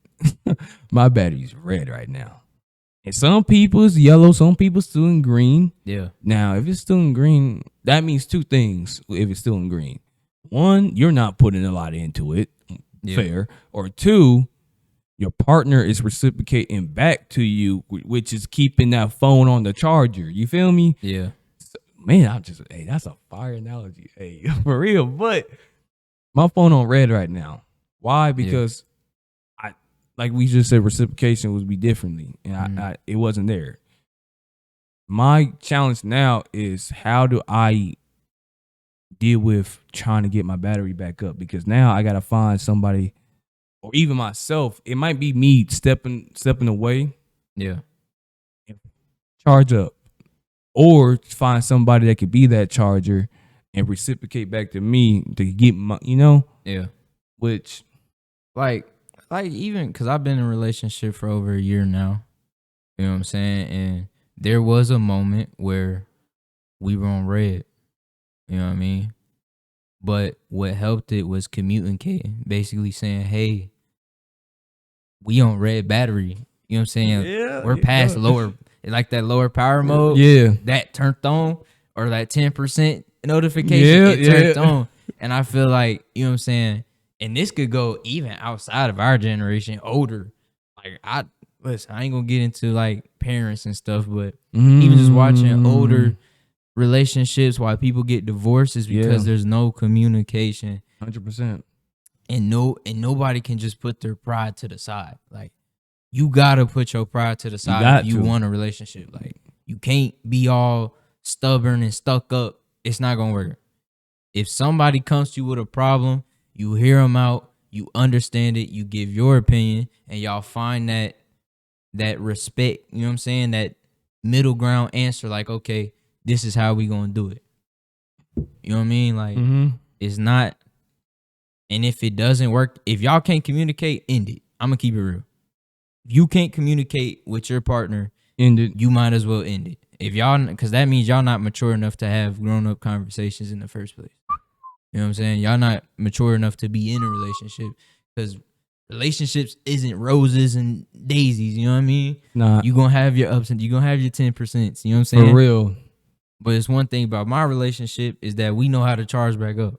My battery's red right now. And some people's yellow, some people's still in green. Yeah. Now, if it's still in green, that means two things. If it's still in green, one, you're not putting a lot into it. Yeah. Fair. Or two, your partner is reciprocating back to you, which is keeping that phone on the charger. You feel me? Yeah. So, man, that's a fire analogy. Hey, for real. But my phone on red right now. Why? Because like we just said, reciprocation would be differently, and it wasn't there. My challenge now is how do I deal with trying to get my battery back up? Because now I gotta find somebody, or even myself. It might be me stepping away. Yeah. Charge up, or find somebody that could be that charger and reciprocate back to me to get my, Yeah. Which, like even because I've been in a relationship for over a year now. You know what I'm saying? And there was a moment where we were on red. You know what I mean? But what helped it was communicating, basically saying, hey, we on red battery. You know what I'm saying? Yeah, we're past lower, like that lower power mode. Yeah. That turned on, or that 10% notification, it turned on. And I feel like, you know what I'm saying? And this could go even outside of our generation, older. Like I ain't gonna get into like parents and stuff, but even just watching older relationships why people get divorced is because there's no communication. 100%. And nobody can just put their pride to the side. Like you gotta put your pride to the side if you want a relationship. Like, you can't be all stubborn and stuck up. It's not gonna work. If somebody comes to you with a problem, you hear them out, you understand it, you give your opinion, and y'all find that respect, you know what I'm saying? That middle ground answer, like, okay, this is how we gonna do it. You know what I mean? Like, it's not, and if it doesn't work, if y'all can't communicate, end it. I'm gonna keep it real. If you can't communicate with your partner, end it. You might as well end it. If y'all, because that means y'all not mature enough to have grown up conversations in the first place. You know what I'm saying? Y'all not mature enough to be in a relationship, because relationships isn't roses and daisies. You know what I mean? Nah, you gonna have your ups and you gonna have your 10%. You know what I'm saying? For real. But it's one thing about my relationship is that we know how to charge back up.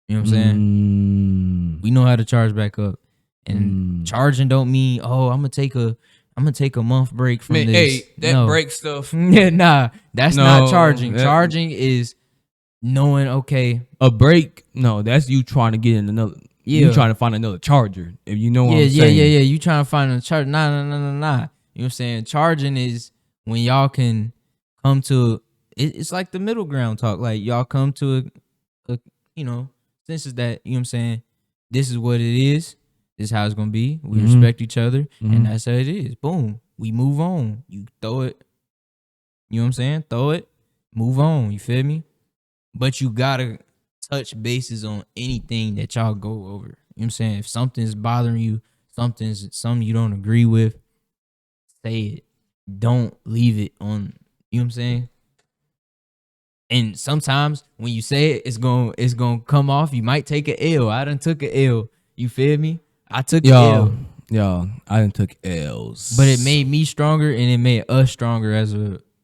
You know what I'm saying? We know how to charge back up, and charging don't mean, oh, I'm gonna take a month break from this. Hey, that break stuff. Yeah, nah, that's not charging. Charging is knowing, okay, a break. No, that's you trying to get in another. Yeah, you trying to find another charger. If you know what I'm saying. Yeah. You trying to find a charger? Nah. You know what I'm saying? Charging is when y'all can come to. It's like the middle ground talk. Like, y'all come to a senses that, you know what I'm saying, this is what it is. This is how it's gonna be. We respect each other, and that's how it is. Boom. We move on. You throw it. You know what I'm saying? Throw it. Move on. You feel me? But you gotta touch bases on anything that y'all go over. You know what I'm saying? If something's bothering you, something you don't agree with, say it. Don't leave it on. You know what I'm saying? And sometimes when you say it, it's gonna come off. You might take an L. I done took an L. You feel me? I took an L. Yo, I done took L's. But it made me stronger, and it made us stronger as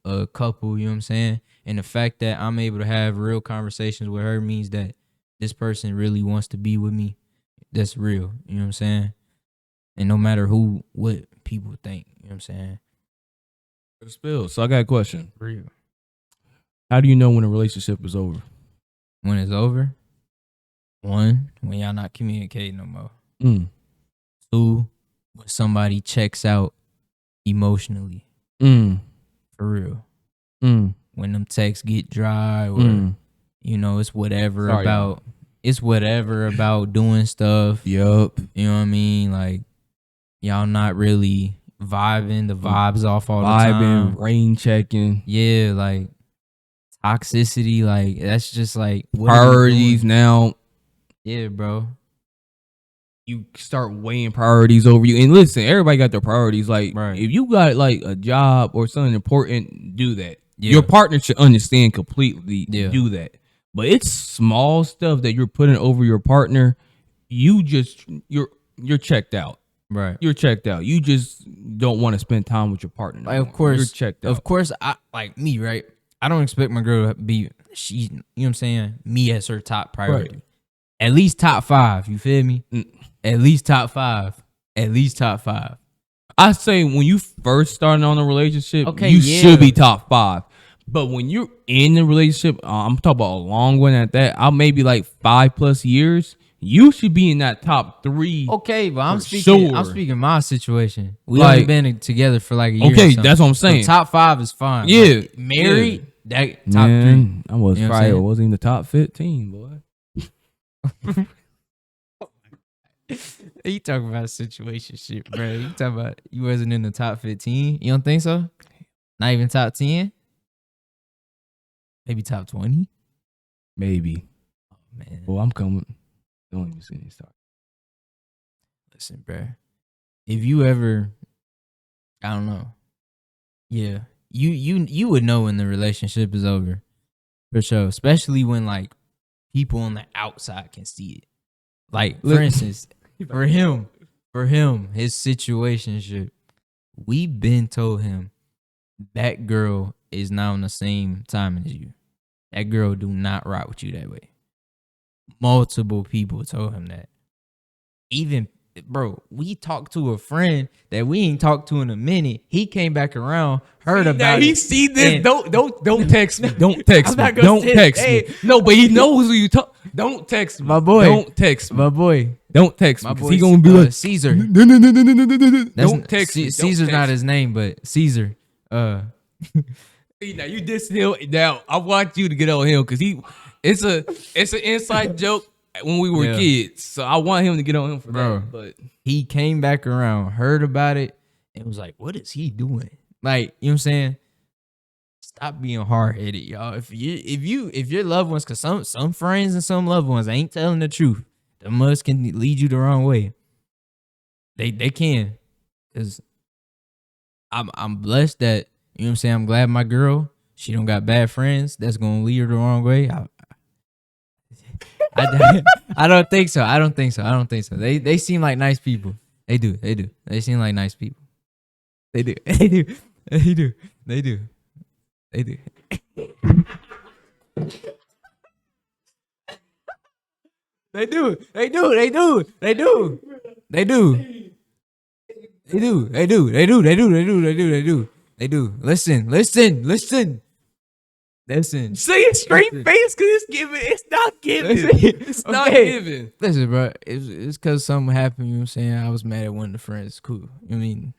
a couple. You know what I'm saying? And the fact that I'm able to have real conversations with her means that this person really wants to be with me. That's real. You know what I'm saying? And no matter what people think. You know what I'm saying? Spill. So I got a question. Real. How do you know when a relationship is over? When it's over? One, when y'all not communicating no more. Two, when somebody checks out emotionally. For real. When them texts get dry, or it's whatever about doing stuff. Yup. You know what I mean? Like, y'all not really vibing, the vibes off all the time. Rain checking. Yeah, like toxicity, like that's just like priorities now. Yeah, bro. You start weighing priorities over you. And listen, everybody got their priorities. Like, right. If you got like a job or something important, do that. Yeah. Your partner should understand completely. Yeah. Do that. But it's small stuff that you're putting over your partner. You're checked out. Right. You're checked out. You just don't want to spend time with your partner. Like, of course, you're checked out. Of course, I like me, right? I don't expect my girl to be you know what I'm saying? Me as her top priority. Right. At least top 5, you feel me? At least top 5. At least top 5. I say when you first starting on a relationship, you should be top 5. But when you're in a relationship, I'm talking about a long one at that, I'll maybe like 5+ years. You should be in that top 3. Okay, but I'm speaking my situation. We only been together for like a year. Okay, that's what I'm saying. So top 5 is fine. Yeah, like, married, that top 3. I was probably wasn't even the top 15, boy. You talking about situation shit, bro. You talking about you wasn't in the top 15? You don't think so? Not even top 10? Maybe top 20? Maybe. Oh, man. Well, I'm coming. Don't even see any start. Listen, bro. If you ever, I don't know. Yeah, you would know when the relationship is over, for sure. Especially when like people on the outside can see it. Like, for instance, for him, his situationship, we been told him that girl is not on the same time as you. That girl do not rock with you that way. Multiple people told him that. Even, bro, we talked to a friend that we ain't talked to in a minute. He came back around, heard about it. He see this. Don't text me. Don't text me. Don't text me. No, but he knows who you talk. Don't text me. My boy. Don't text me. My boy. Don't text me. My Because boy. he gonna be like Caesar. No. Don't text me. Caesar's not his name, but Caesar. See, now you dissing him. Now I want you to get on him because it's an inside joke when we were kids. So I want him to get on him for that. But he came back around, heard about it, and was like, "What is he doing?" Like, you know what I'm saying? Stop being hard headed, y'all. If your loved ones, cause some friends and some loved ones ain't telling the truth, the must can lead you the wrong way. They can, cause I'm blessed that, you know what I'm saying, I'm glad my girl, she don't got bad friends that's gonna lead her the wrong way. I don't think so. I don't think so. They seem like nice people. They do. They seem like nice people. They do. They do. They do. They do. They do. They do. They do. They do. They do. They do. They do. They do. They do. They do. They do. They do. They do. They do. Listen. Listen. Listen. Listen. say it straight face because it's giving. It's not giving. It's not giving. Listen, bro. It's because something happened. You know what I'm saying? I was mad at one of the friends. Cool. You know what I mean?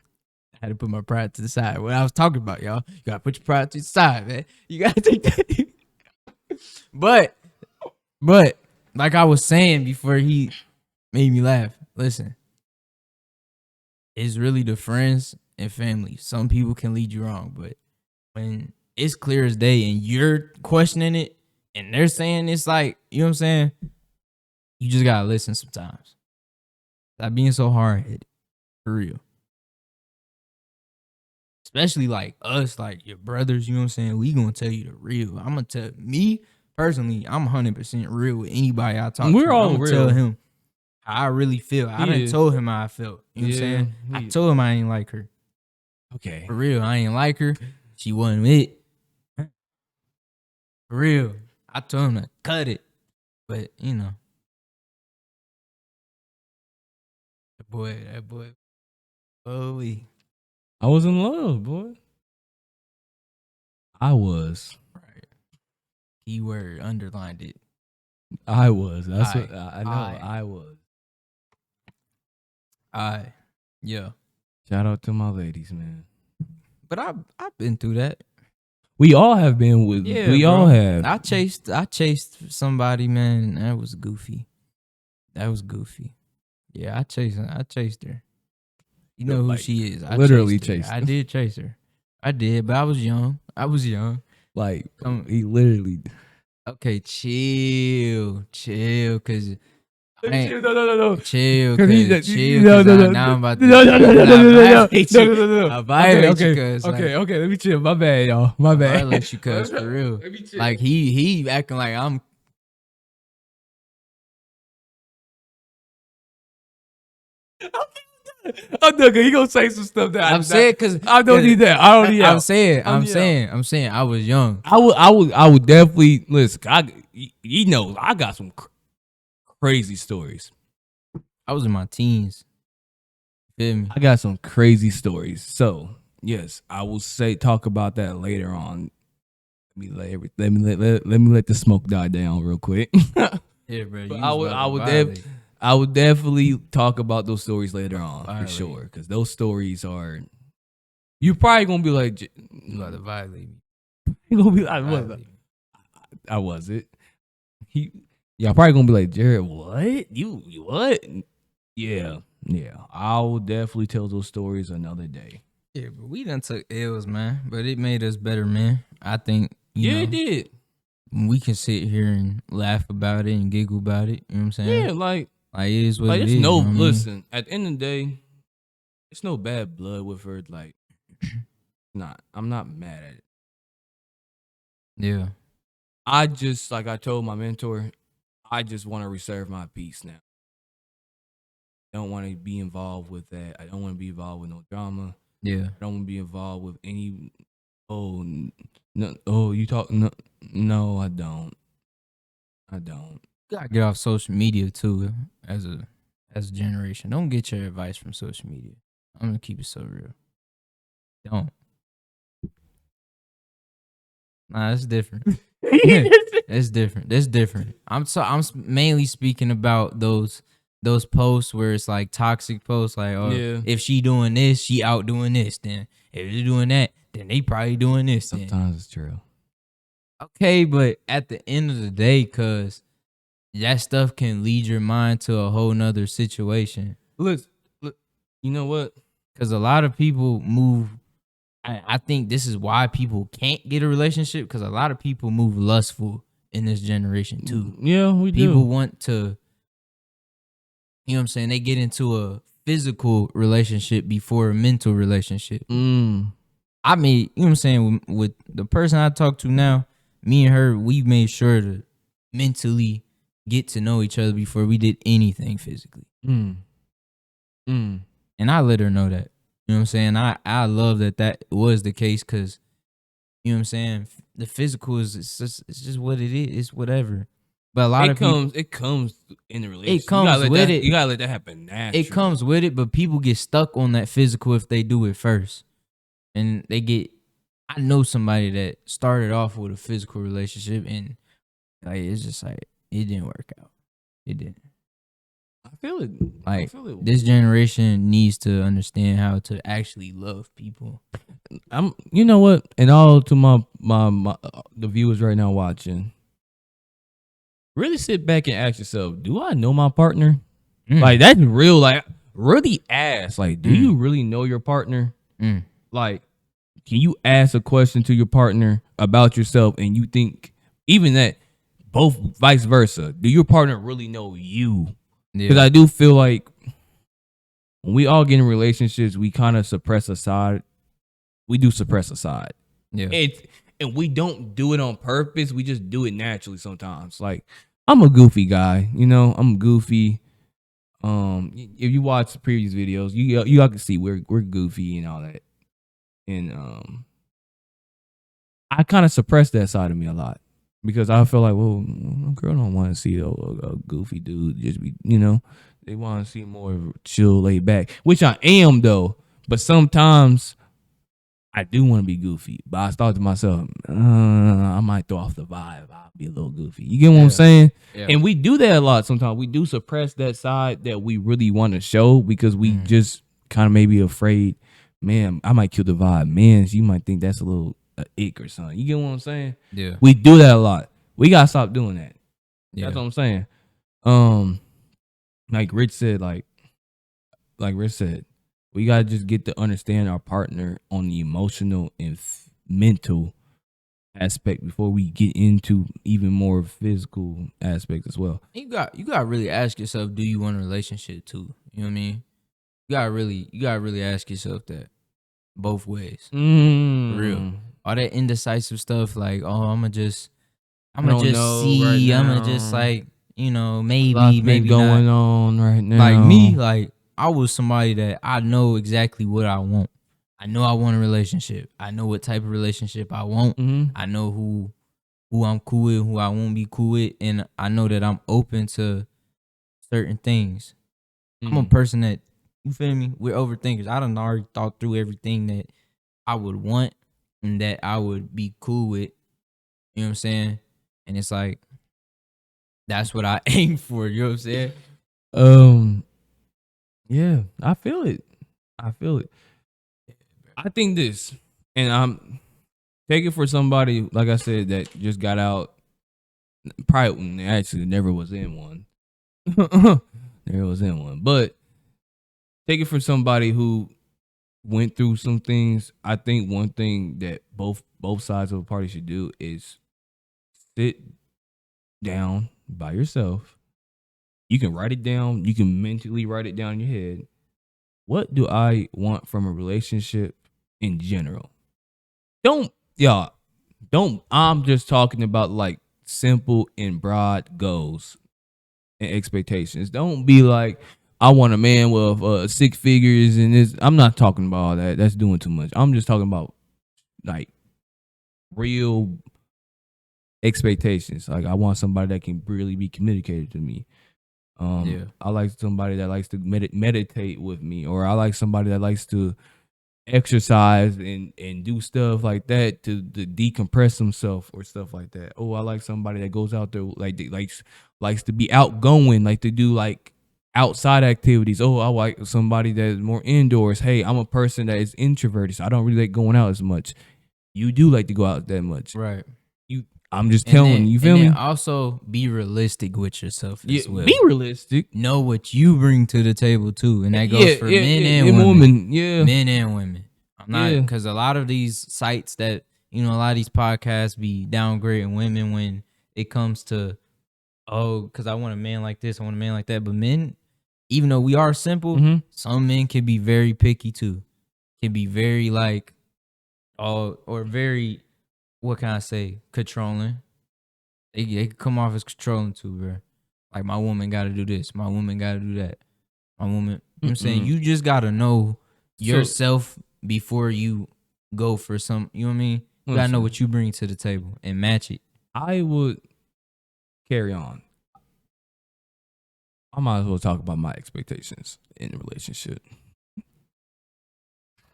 I had to put my pride to the side. What I was talking about, y'all. You gotta put your pride to the side, man. You gotta take that. But like I was saying before he made me laugh. Listen, it's really the friends and family. Some people can lead you wrong, but when it's clear as day and you're questioning it and they're saying it's like, you know what I'm saying? You just gotta listen sometimes. Stop being so hard-headed. For real. Especially like us, like your brothers, you know what I'm saying? We gonna tell you the real. I'm gonna tell me personally, I'm 100% real with anybody I talk to. We're all I'm gonna real. tell him how I really feel. I done told him how I felt. You know what I'm saying? I told him I ain't like her. Okay. For real, I ain't like her. She wasn't it. For real. I told him to cut it. But, you know. That boy. Oh, I was in love, boy. I was. right. Keyword, underlined it. I was. That's what I know. I was. Yeah. Shout out to my ladies, man. But I've been through that. We all have been with. Yeah, we bro. all have. I chased somebody, man. That was goofy. Yeah, I chased her. You know who Like, she is. I literally chased her. chased I her. did chase her. I did, but I was young. Like he literally. Okay, chill, cause No. chill, No. cause now I'm about to No. I violate you, cause Okay. Let me chill. My bad, y'all. My bad. violate you, cause for real. Like he acting like I'm. I'm done. He gonna say some stuff that I'm saying because I don't need that. I don't need that. I'm saying I was young. I would definitely listen. You know, I got some crazy stories. I was in my teens. Feel me? I got some crazy stories. So yes, I will talk about that later on. Let me let the smoke die down real quick. Yeah, bro. But I would definitely talk about those stories later on for sure, because those stories are. You probably gonna be like, You about to violate me. You gonna be like, I wasn't. Y'all probably gonna be like, Jared, what? You what? Yeah. I will definitely tell those stories another day. Yeah, but we done took L's, man. But it made us better, man. I think. You know, it did. We can sit here and laugh about it and giggle about it. You know what I'm saying? Yeah, like it is what it it's is. no. You know what I mean? Listen, at the end of the day, it's no bad blood with her. Like, I'm not mad at it. Yeah. I just, like I told my mentor, I just want to reserve my peace now. I don't want to be involved with that. I don't want to be involved with no drama. Yeah. I don't want to be involved with any. You talk. No, I don't. You gotta get off social media too, as a generation. Don't get your advice from social media. I'm gonna keep it so real. Don't. Nah, it's different. That's different. That's different. I'm mainly speaking about those posts where it's like toxic posts, like, oh, Yeah. if she doing this, she out doing this. Then if they're doing that, then they probably doing this. Then Sometimes it's true. okay, but at the end of the day, cause that stuff can lead your mind to a whole nother situation. Look, you know what? Cause a lot of people move. I think this is why people can't get a relationship, because a lot of people move lustful in this generation too. Yeah, we People do. want to, you know what I'm saying? They get into a physical relationship before a mental relationship. I mean, you know what I'm saying? With the person I talk to now, me and her, we made sure to mentally get to know each other before we did anything physically. And I let her know that. You know what I'm saying? I love that was the case, because, you know what I'm saying, the physical is it's just what it is. It's whatever. But a lot of people, It comes in the relationship. it comes with it. You gotta let that happen naturally. It comes with it, but people get stuck on that physical if they do it first. And they get, I know somebody that started off with a physical relationship, and like it's just like it didn't work out. It didn't. I feel it. Like, I feel it. this generation needs to understand how to actually love people. You know what? And all to my the viewers right now watching, really sit back and ask yourself, do I know my partner? Like, that's real. Like, really ask, like, do you really know your partner? Like, can you ask a question to your partner about yourself, and you think even that, both vice versa, do your partner really know you? Because I do feel like when we all get in relationships, we kind of suppress aside. We do suppress aside. Yeah. And we don't do it on purpose. We just do it naturally sometimes. Like, I'm a goofy guy, you know. I'm goofy. If you watch the previous videos, you all can see we're goofy and all that. And I kind of suppress that side of me a lot, because I feel like, well, a girl don't want to see a goofy dude just be, you know, they want to see more chill, laid back, which I am though. But sometimes I do want to be goofy, but I thought to myself, I might throw off the vibe. I'll be a little goofy. You get what I'm saying? Yeah. And we do that a lot sometimes. We do suppress that side that we really want to show, because we just kind of maybe afraid, man, I might kill the vibe. Man, you might think that's a little ick or something. You get what I'm saying? Yeah. We do that a lot. We gotta stop doing that. Yeah. That's what I'm saying. Like Rich said, we gotta just get to understand our partner on the emotional and mental aspect before we get into even more physical aspects as well. You gotta really ask yourself, do you want a relationship too? You know what I mean? You gotta really ask yourself that both ways. For real. All that indecisive stuff, like, oh, I'ma just see, right I'ma now. just, like, you know, Lots maybe been not. going on right now. Like me, like, I was somebody that I know exactly what I want. I know I want a relationship. I know what type of relationship I want. I know who I'm cool with, who I won't be cool with, and I know that I'm open to certain things. I'm a person that, you feel me? We're overthinkers. I done already thought through everything that I would want and that I would be cool with. You know what I'm saying? And it's like, that's what I aim for. You know what I'm saying? Yeah, I feel it. I think this, and I'm taking for somebody, like I said, that just got out. Probably actually never was in one. Never was in one, but take it for somebody who went through some things. I think one thing that both sides of a party should do is sit down by yourself. You can write it down. You can mentally write it down in your head. What do I want from a relationship in general? I'm just talking about like simple and broad goals and expectations. Don't be like, I want a man with 6 figures and this. I'm not talking about all that. That's doing too much. I'm just talking about like real expectations. Like, I want somebody that can really be communicated to me. I like somebody that likes to meditate with me, or I like somebody that likes to exercise and do stuff like that to decompress himself or stuff like that. Oh, I like somebody that goes out there like likes to be outgoing, like to do like outside activities. Oh, I like somebody that is more indoors. Hey, I'm a person that is introverted, so I don't really like going out as much. You do like to go out that much. Right. I'm just telling you. You feel and me? then also be realistic with yourself as well. Be realistic. Know what you bring to the table too, and that goes for men and women. Men and women. I'm not because a lot of these sites that a lot of these podcasts be downgrading women when it comes to because I want a man like this, I want a man like that. But men, even though we are simple, some men can be very picky too. Can be very like or very, what can I say, controlling. They come off as controlling too, bro. Like, my woman got to do this. My woman got to do that. My woman, you know what I'm saying? You just got to know yourself before you go for some, you know what I mean? You got to know what you bring to the table and match it. I would carry on. I might as well talk about my expectations in a relationship.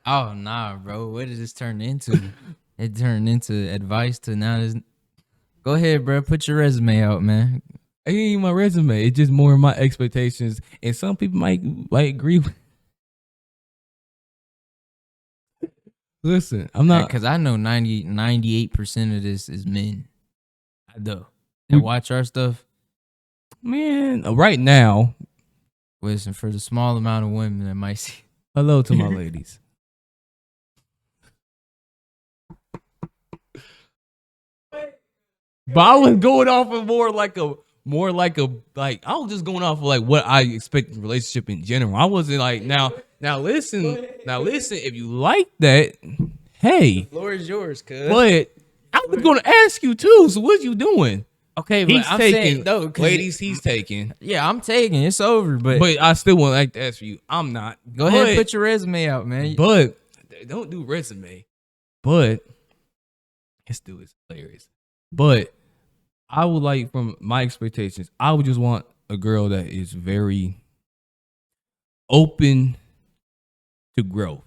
Oh, nah, bro. What did this turn into? It turned into advice to now this. Go ahead, bro. Put your resume out, man. It ain't my resume. It's just more of my expectations. And some people might agree with. Listen, I'm not. Because I know 98% of this is men. I do. And watch our stuff. Man, right now. Listen, for the small amount of women that might see. Hello to my ladies. But I was going off of I was just going off of like what I expect in a relationship in general. I wasn't like now listen, if you like that, hey. The floor is yours, cuz. But I was gonna ask you too, so what you doing? Okay, but I'm taking, ladies, he's taking. Yeah, I'm taking. It's over, but I still want to like to ask you. I'm not. Go ahead and put your resume out, man. But don't do resume. But it's still hilarious. But I would like, from my expectations, I would just want a girl that is very open to growth.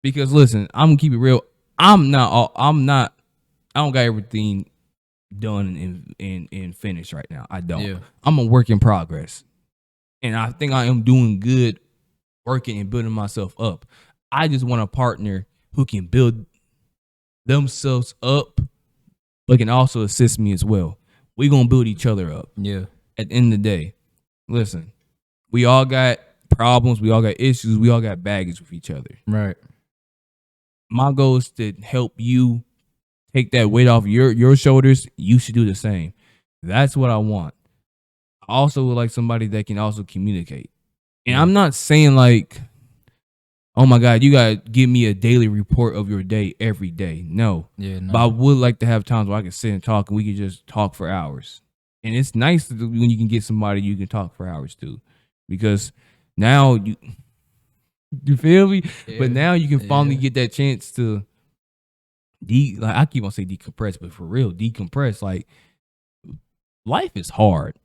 Because listen, I'm gonna keep it real. I don't got everything done and finished right now. I don't. Yeah. I'm a work in progress. And I think I am doing good working and building myself up. I just want a partner who can build themselves up, but can also assist me as well. We're going to build each other up. Yeah. At the end of the day, listen, we all got problems. We all got issues. We all got baggage with each other. Right. My goal is to help you take that weight off your shoulders. You should do the same. That's what I want. I also would like somebody that can also communicate. And I'm not saying like, oh my God, you gotta give me a daily report of your day every day. No. Yeah, no. But I would like to have times where I can sit and talk and we can just talk for hours. And it's nice when you can get somebody you can talk for hours to. Because now you feel me? Yeah. But now you can finally get that chance to I keep on saying decompress, but for real, decompress. Like, life is hard.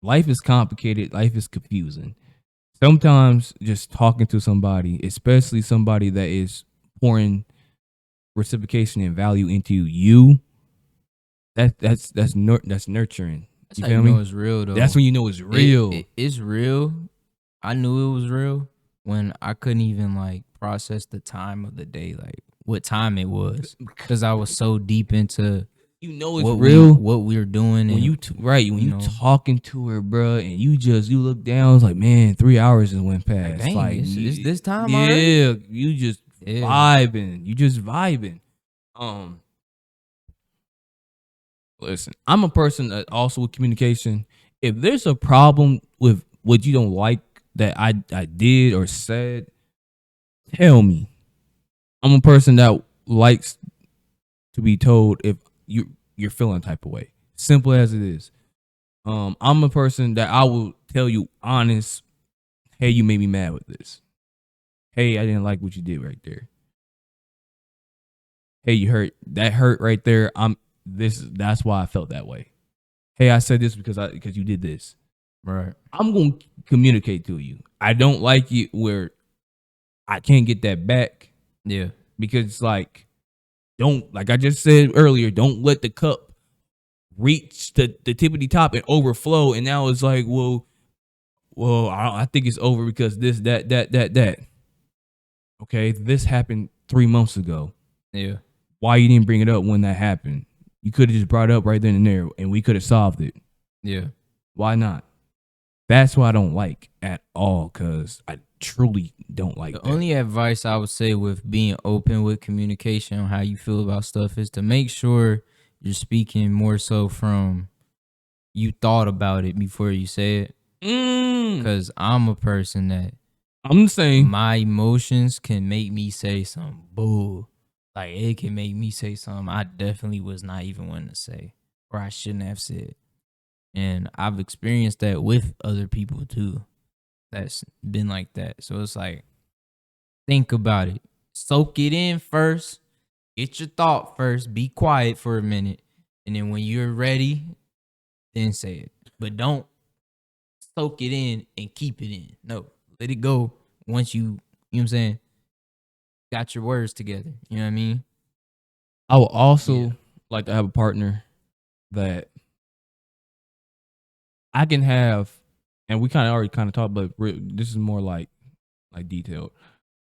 Life is complicated. Life is confusing. Sometimes just talking to somebody, especially somebody that is pouring reciprocation and value into you, that's nurturing. That's how you know it's real, though. That's when you know it's real. It's real. I knew it was real when I couldn't even like process the time of the day, like what time it was, because I was so deep into it's real what we were doing. When you talking to her, bro, and you look down, it's like, man, 3 hours just went past. Dang, like is this time? Yeah, already? You just vibing. You just vibing. Listen, I'm a person that also with communication. If there's a problem with what you don't like that I did or said, tell me. I'm a person that likes to be told if you're feeling type of way. Simple as it is. I'm a person that I will tell you honest, hey, you made me mad with this. Hey, I didn't like what you did right there. Hey, you hurt. That hurt right there. That's why I felt that way. Hey, I said this because you did this. Right. I'm going to communicate to you. I don't like it where I can't get that back. Yeah. because like don't like I just said earlier, don't let the cup reach the tippity top and overflow, and now it's like, well, I think it's over because this, that. Okay, this happened 3 months ago. Yeah. Why you didn't bring it up when that happened? You could have just brought it up right then and there, and we could have solved it. Yeah. Why not? That's what I don't like at all, because I truly don't like The that. only advice I would say with being open with communication on how you feel about stuff is to make sure you're speaking more so from you thought about it before you say it. Because I'm a person that I'm saying my emotions can make me say some bull. Like it can make me say something I definitely was not even wanting to say or I shouldn't have said. And I've experienced that with other people too. That's been like that. So it's like, think about it. Soak it in first. Get your thought first. Be quiet for a minute. And then when you're ready, then say it. But don't soak it in and keep it in. No. Let it go once you know what I'm saying, got your words together. You know what I mean? I would also Yeah. like to have a partner that I can have, and we kind of already kind of talked, but this is more like detailed,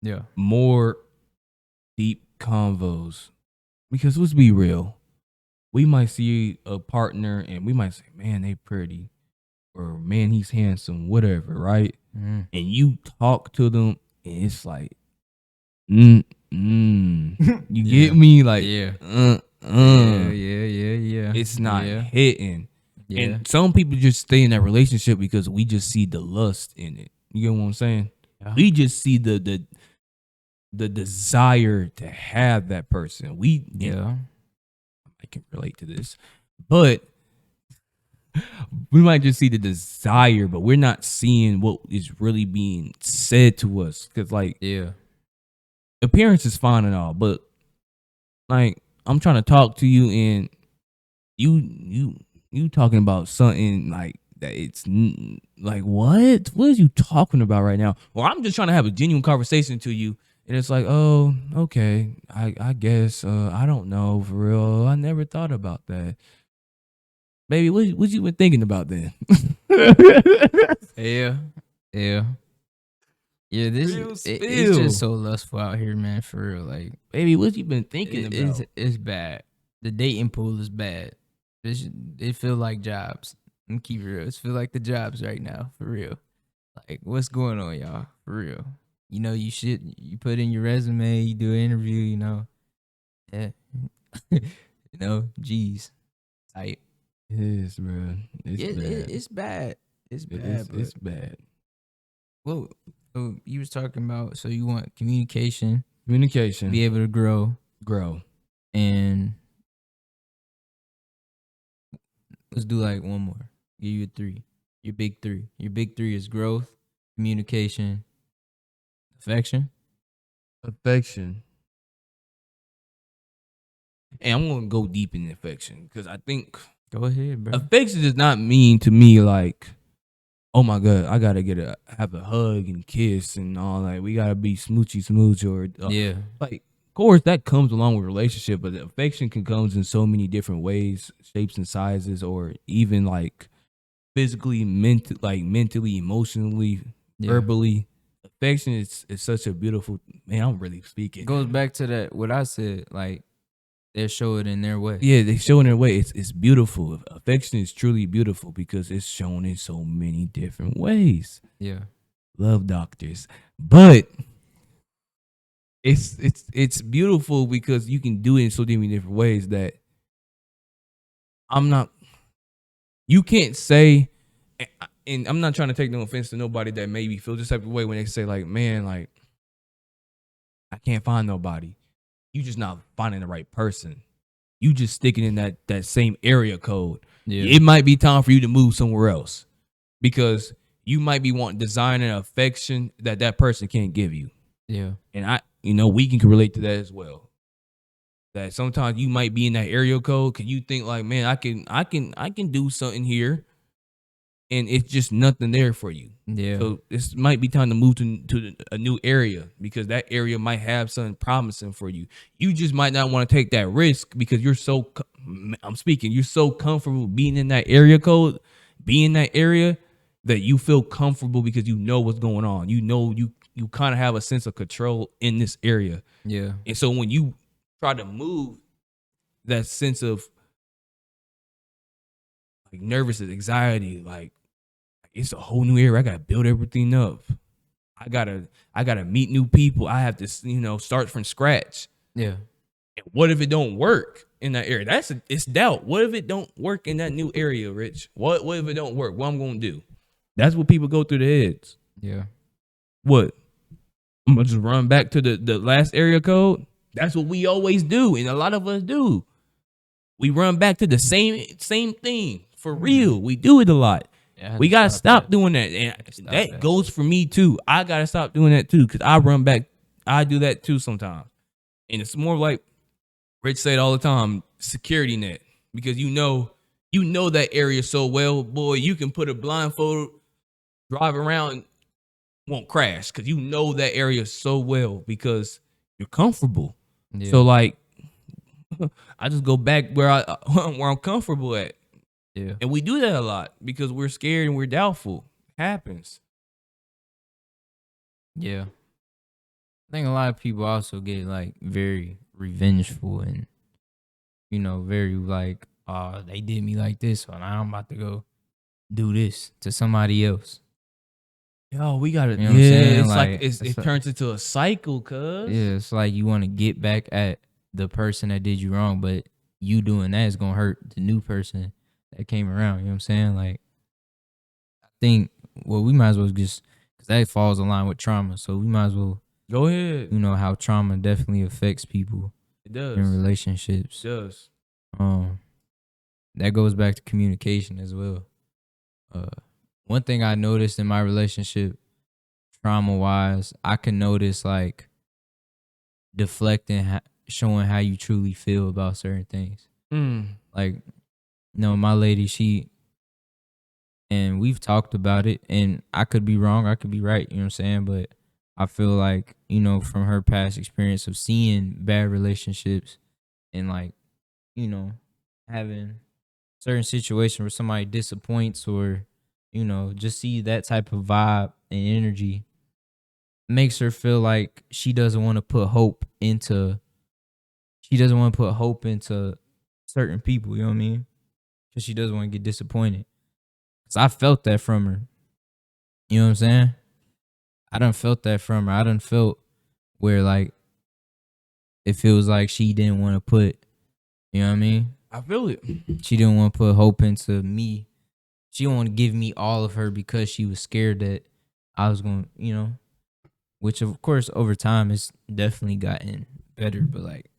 Yeah. more deep convos. Because let's be real, we might see a partner and we might say, "Man, they pretty," or "Man, he's handsome," whatever, right? Mm. And you talk to them, and it's like, you get me, like, Yeah. uh, Yeah. it's not Yeah. hitting. Yeah. And some people just stay in that relationship because we just see the lust in it. You know what I'm saying? Yeah. We just see the desire to have that person. Yeah. I can relate to this, but we might just see the desire, but we're not seeing what is really being said to us. Because like Yeah. appearance is fine and all, but like I'm trying to talk to you and you talking about something like that. It's like, what is you talking about right now? Or I'm just trying to have a genuine conversation to you, and it's like, oh, okay, I guess I don't know, for real, I never thought about that. Baby, what you been thinking about then? Yeah. Yeah. Yeah, this Real it's spill. just so lustful out here, man. For real, like Baby, what you been thinking about? it's bad. The dating pool is bad. It feel like jobs. I'm keep it real. It feel like the jobs right now, for real. Like what's going on, y'all? For real. You know, you put in your resume, you do an interview. You know, yeah. you know, geez, type. It is, bro. It's bad. It's bad. It's It bad, is. but It's bad. well, so you was talking about, so you want communication, Communication, be able to grow, grow. and let's do like one more. Give you a three. Your big three. Your big three is growth, communication, affection. Affection. And I'm gonna go deep in affection because I think Go ahead, bro. affection does not mean to me like, oh my god, I gotta have a hug and kiss and all that. We gotta be smoochy smooch or Yeah, like. Of course, that comes along with relationship, but affection can comes in so many different ways, shapes and sizes, or even like physically, mentally, emotionally, yeah. verbally. Affection is such a beautiful, man. I'm really speaking. Goes back to that what I said. Like they show it in their way. Yeah, they show in their way. It's beautiful. Affection is truly beautiful because it's shown in so many different ways. Yeah, Love doctors, but it's beautiful because you can do it in so many different ways that I'm not. You can't say, and I'm not trying to take no offense to nobody that maybe feel this type of way when they say like, man, like I can't find nobody. You just not finding the right person. You just sticking in that same area code. yeah, It might be time for you to move somewhere else because you might be wanting desire and affection that person can't give you. yeah, And we can relate to that as well. That sometimes you might be in that area code because you think like, man, I can do something here, and it's just nothing there for you. Yeah. So this might be time to move to a new area because that area might have something promising for you. You just might not want to take that risk because I'm speaking, you're so comfortable being in that area code, being in that area that you feel comfortable because you know what's going on. You know you kind of have a sense of control in this area. Yeah. And so when you try to move, that sense of like nervous anxiety, like it's a whole new area. I gotta build everything up. I gotta meet new people. I have to, start from scratch. Yeah. And what if it don't work in that area? It's doubt. What if it don't work in that new area, Rich? What if it don't work? What I'm gonna do? That's what people go through their heads. Yeah. What? I'm gonna just run back to the last area code. That's what we always do, and a lot of us do. We run back to the same thing for real. We do it a lot. Yeah, We gotta stop doing that, and that goes for me too. I gotta stop doing that too because I run back. I do that too sometimes, and it's more like Rich said all the time: security net, because you know that area so well, boy. You can put a blindfold, drive around, won't crash because you know that area so well because you're comfortable. Yeah. So like, I just go back where where I'm comfortable at. Yeah. And we do that a lot because we're scared and we're doubtful. It happens. Yeah. I think a lot of people also get like very revengeful and very like, oh, they did me like this, so now I'm about to go do this to somebody else. Yo, we gotta. You know what I'm saying? It's like Like, it turns into a cycle, cuz. yeah, it's like you want to get back at the person that did you wrong, but you doing that is gonna hurt the new person that came around. You know what I'm saying? Like, I think, well, we might as well just, because that falls in line with trauma, so we might as well, Go ahead. how trauma definitely affects people It does. in relationships. It does. That goes back to communication as well. One thing I noticed in my relationship, trauma wise, I can notice like deflecting, showing how you truly feel about certain things. Like, my lady, and we've talked about it, and I could be wrong, I could be right, you know what I'm saying? But I feel like, from her past experience of seeing bad relationships and like, having certain situation where somebody disappoints or, just see that type of vibe and energy makes her feel like she doesn't want to put hope into certain people, you know what I mean? Because she doesn't want to get disappointed. Because I felt that from her. You know what I'm saying? I done felt that from her. I done felt where like it feels like she didn't want to put, you know what I mean? I feel it. She didn't want to put hope into me. She didn't want to give me all of her because she was scared that I was going to, which of course over time it's definitely gotten better. But like,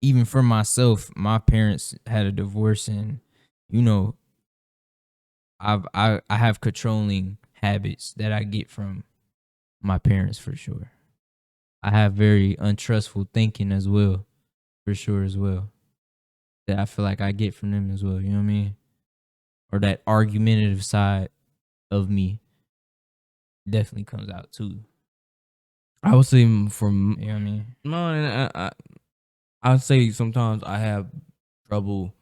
even for myself, my parents had a divorce, and I have controlling habits that I get from my parents for sure. I have very untrustful thinking as well, for sure as well. That I feel like I get from them as well, you know what I mean? Or that argumentative side of me definitely comes out too. I would say from You know what I mean? no, I would say sometimes I have trouble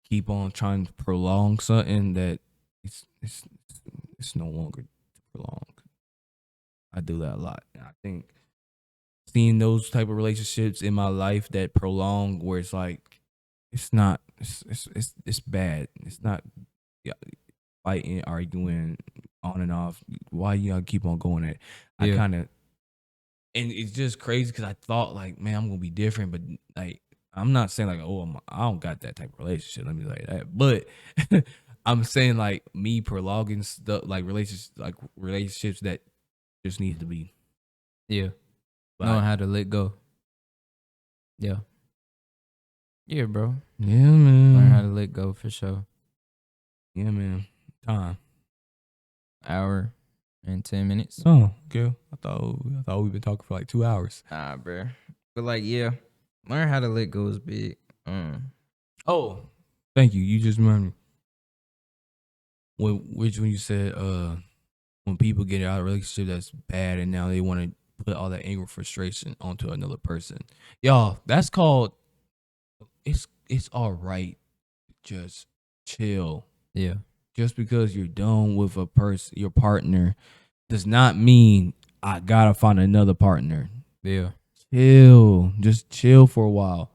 keep on trying to prolong something that it's no longer prolonged. I do that a lot. And I think seeing those type of relationships in my life that prolong where it's like it's not it's bad. It's not, yeah, fighting, arguing on and off. Why you gotta keep on going at? I Yeah. kind of, and it's just crazy because I thought like, man, I'm gonna be different, but like I'm not saying like, oh, I don't got that type of relationship. Let me like that, but I'm saying like me prolonging stuff like relationships that just needs to be. Yeah. But Knowing how to let go. Yeah. Yeah, bro. yeah, Learn how man. to let go for sure. Yeah, man. Time. Hour and 10 minutes. Oh, okay. I thought we've been talking for like 2 hours. Nah, bro. But like, yeah, learn how to let go is big. Oh, thank you. You just reminded me when you said when people get out of a relationship that's bad and now they want to put all that anger, frustration onto another person. Y'all, that's called it's all right. Just chill. Yeah. Just because you're done with a person, your partner, does not mean I gotta find another partner. Yeah. Chill. Just chill for a while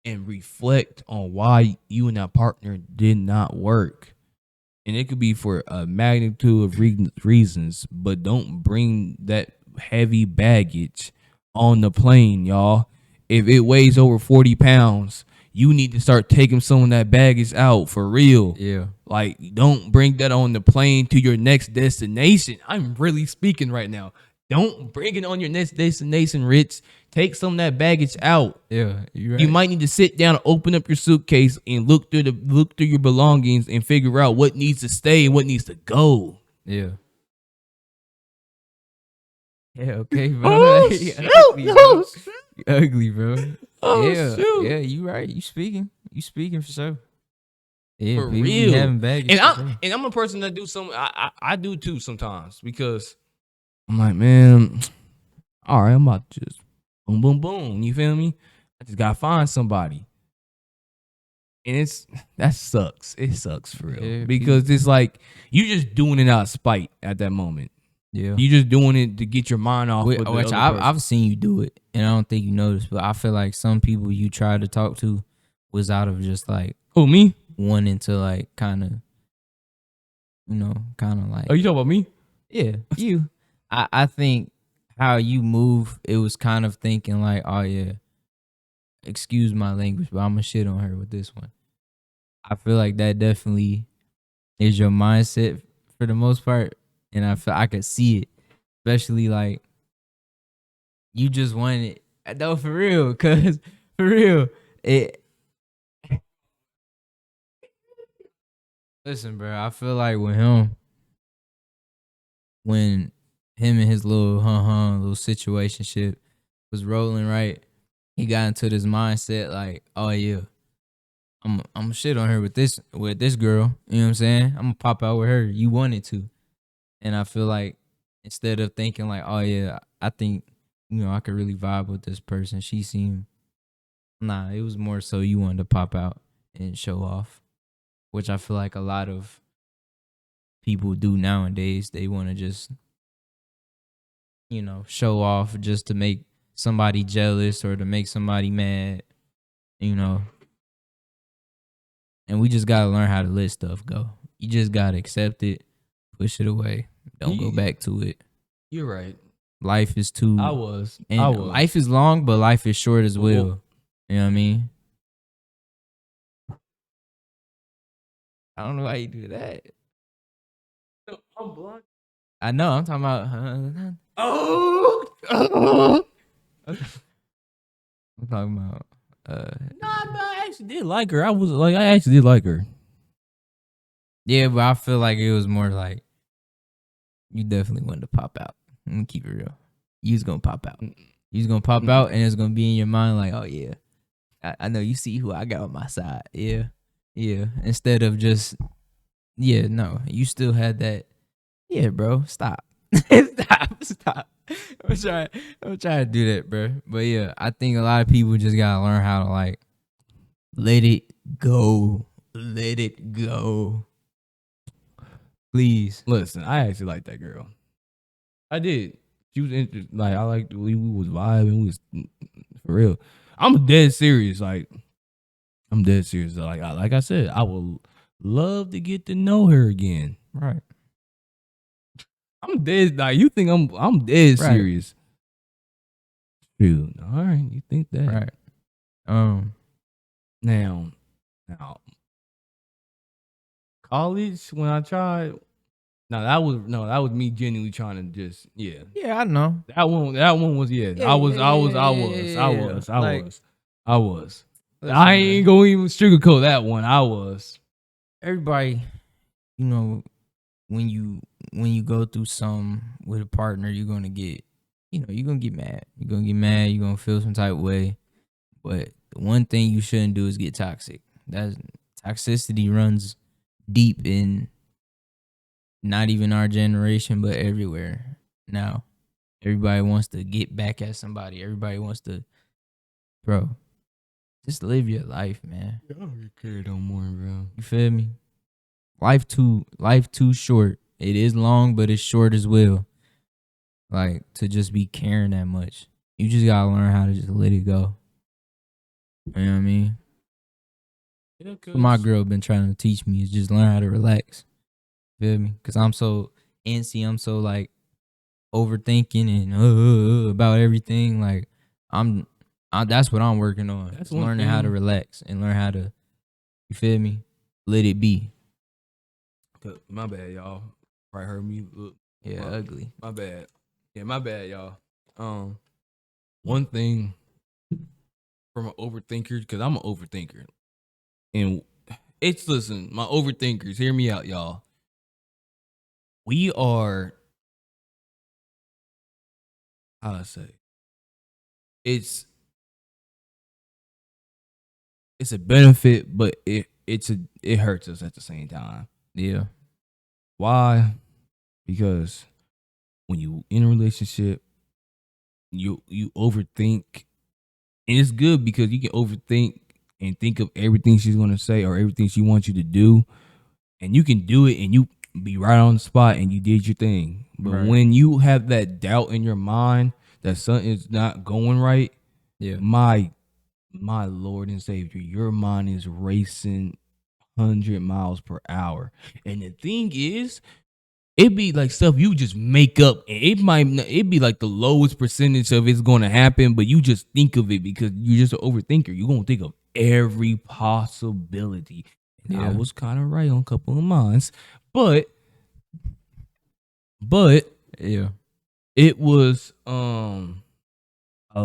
and reflect on why you and that partner did not work. And it could be for a magnitude of reasons, but don't bring that heavy baggage on the plane, y'all. If it weighs over 40 pounds, you need to start taking some of that baggage out for real. Yeah. Like, don't bring that on the plane to your next destination. I'm really speaking right now. Don't bring it on your next destination, Rich. Take some of that baggage out. Yeah. You right. You might need to sit down, open up your suitcase, and look through your belongings and figure out what needs to stay and what needs to go. Yeah. Yeah, okay, bro. Oh, You shoot. ugly, bro. Oh, shoot. You ugly, bro. Oh, yeah. shoot. Yeah, you right. You speaking. You speaking for sure. Yeah, For people be real. having baggage. And I'm a person that do some. I do too sometimes because I'm like, man, all right, I'm about to just boom, boom, boom. You feel me? I just gotta find somebody. And that sucks. It sucks for real. Yeah, because it's like you just doing it out of spite at that moment. Yeah. You just doing it to get your mind off. Which with the other I've seen you do it, and I don't think you noticed, but I feel like some people you tried to talk to was out of just like Who, me? wanting to like kind of, like. Oh, you talking about me? Yeah, you. I think how you move, it was kind of thinking like, oh yeah, excuse my language, but I'm gonna shit on her with this one. I feel like that definitely is your mindset for the most part, and I feel I could see it, especially like you just wanted it. No, for real, cause for real, it. Listen, bro, I feel like with him, when him and his little little situationship was rolling right, he got into this mindset like, oh yeah, I'm shit on her with this girl. You know what I'm saying? I'm gonna pop out with her. You wanted to, and I feel like instead of thinking like, oh yeah, I think I could really vibe with this person. She seemed it was more so you wanted to pop out and show off, which I feel like a lot of people do nowadays. They want to just show off just to make somebody jealous or to make somebody mad. And we just gotta learn how to let stuff go. You just gotta accept it, push it away, don't go back to it. You're right. Life is too. I was. Life is long, but life is short as well. You know what I mean? I don't know why you do that. I'm blind. I know. I'm talking about. Oh. I'm talking about. I actually did like her. I actually did like her. Yeah, but I feel like it was more like you definitely wanted to pop out. I'm gonna keep it real. You was gonna pop out. You was gonna pop out, and it's gonna be in your mind like, oh yeah, I know you see who I got on my side. Yeah, yeah. Instead of just, yeah, no, you still had that. Yeah, bro, stop, stop. I'm trying to do that, bro. But yeah, I think a lot of people just gotta learn how to like let it go. Let it go. Please. Listen, I actually like that girl. I did. She was interesting. Like, I liked we was vibing. We was for real. I'm dead serious. Like, I'm dead serious. Like I said, I would love to get to know her again. Right. I'm dead. Like, you think I'm dead serious? Dude, all right. You think that? Right. Now, college when I tried. That was me genuinely trying to just Yeah, I know. That one was I was. Listen, I ain't gonna even sugarcoat that one. I was. Everybody, when you go through some with a partner, you're gonna get, you're gonna get mad. You're gonna get mad. You're gonna feel some type of way. But the one thing you shouldn't do is get toxic. Toxicity runs deep in not even our generation, but everywhere now. Everybody wants to get back at somebody. Everybody wants to, bro. Just live your life, man. I don't care no more, bro. You feel me? Life too short. It is long, but it's short as well. Like to just be caring that much. You just gotta learn how to just let it go. You know what I mean? Yeah, What my cause girl been trying to teach me is just learn how to relax. Feel me? Cause I'm so antsy. I'm so like overthinking and about everything. Like that's what I'm working on. that's Just one learning how to thing. relax and learn how to, you feel me? Let it be. My bad, y'all. Probably heard me. Look, Yeah, my, ugly. my bad. Yeah, my bad, y'all. One thing from an overthinker, because I'm an overthinker, and listen, my overthinkers, hear me out, y'all. We are, how I say, it's it's a benefit, but it hurts us at the same time. Yeah. Why? Because when you in a relationship, you overthink, and it's good because you can overthink and think of everything she's gonna say or everything she wants you to do, and you can do it, and you be right on the spot, and you did your thing. But Right. when you have that doubt in your mind that something's not going right, Yeah. my Lord and Savior, your mind is racing 100 miles per hour. And the thing is, it be like stuff you just make up, and it be like the lowest percentage of it's going to happen, but you just think of it because you're just an overthinker. You're going to think of every possibility. And I Yeah. was kind of right on a couple of mines, but Yeah. it was a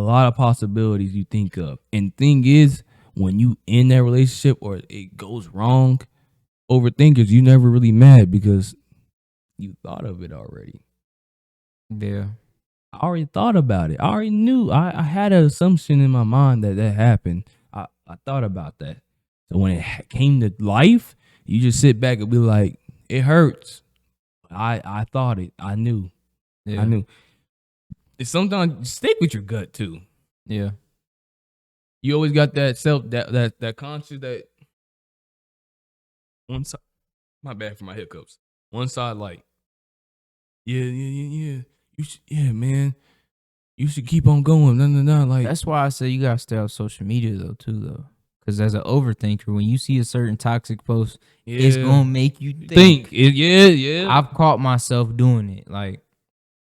lot of possibilities you think of. And thing is, when you in that relationship or it goes wrong, overthinkers, you never really mad because you thought of it already. Yeah. I already thought about it. I already knew. I had an assumption in my mind that happened. I thought about that. So when it came to life, you just sit back and be like, it hurts. I thought it. I knew. Yeah. I knew. It's sometimes stick with your gut too. Yeah. You always got that self that conscious that one side. My bad for my hiccups. One side like, yeah. You should, yeah, man. You should keep on going. No. Like, That's why I say you gotta stay off social media though, too, though. Cause as an overthinker, when you see a certain toxic post, it's yeah. gonna make you think. Yeah. I've caught myself doing it. Like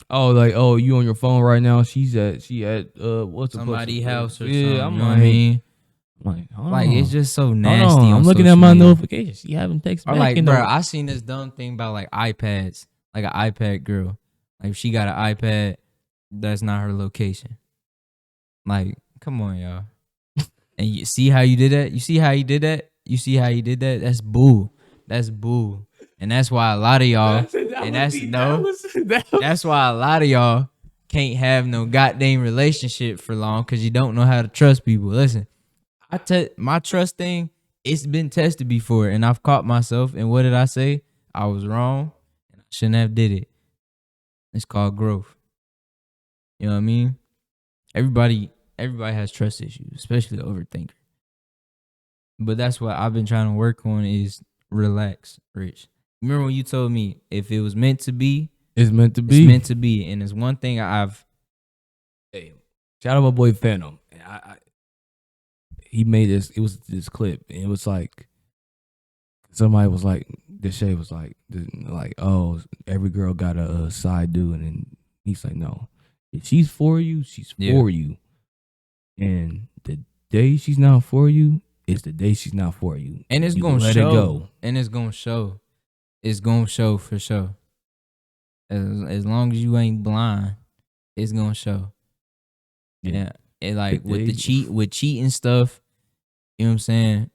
Oh, you on your phone right now? She at what's the place? somebody's house or Yeah, something. You know what I mean? hold Like it's on, just so hold nasty on. on I'm looking at social my media. notifications. She haven't texted Or back like, in bro, no. I seen this dumb thing about like iPads, like an iPad girl. Like if she got an iPad, that's not her location. Like, come on, y'all. And you see how you did that? You see how you did that? You see how you did that? That's bull. That's bull. And that's why a lot of y'all, that's why a lot of y'all can't have no goddamn relationship for long because you don't know how to trust people. Listen, my trust thing, it's been tested before, and I've caught myself. And what did I say? I was wrong, and I shouldn't have did it. It's called growth. You know what I mean? Everybody, everybody has trust issues, especially the overthinker. But that's what I've been trying to work on is relax, Rich. Remember when you told me if it was meant to be, It's meant to it's be. meant to be. And it's one thing Hey, shout out my boy Phantom. He made this. It was this clip, and it was like somebody was like, Deshae was like, oh, every girl got a side dude, and he's like, no, if she's for you, she's for you, and the day she's not for you is the day she's not for you, and it's you gonna let show. it go. And it's gonna show. It's gonna show for sure. As long as you ain't blind, it's gonna show. Yeah. And like with cheating stuff, you know what I'm saying?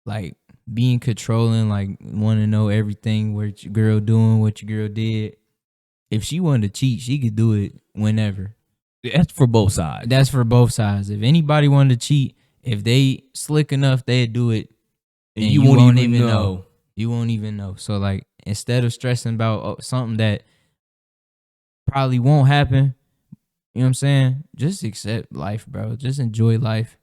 Like being controlling, like want to know everything what your girl doing, what your girl did. If she wanted to cheat, she could do it whenever. That's for both sides. That's for both sides. If anybody wanted to cheat, if they slick enough, they'd do it, and you won't even know. You won't even know. So like, instead of stressing about something that probably won't happen, you know what I'm saying? Just accept life, bro. Just enjoy life.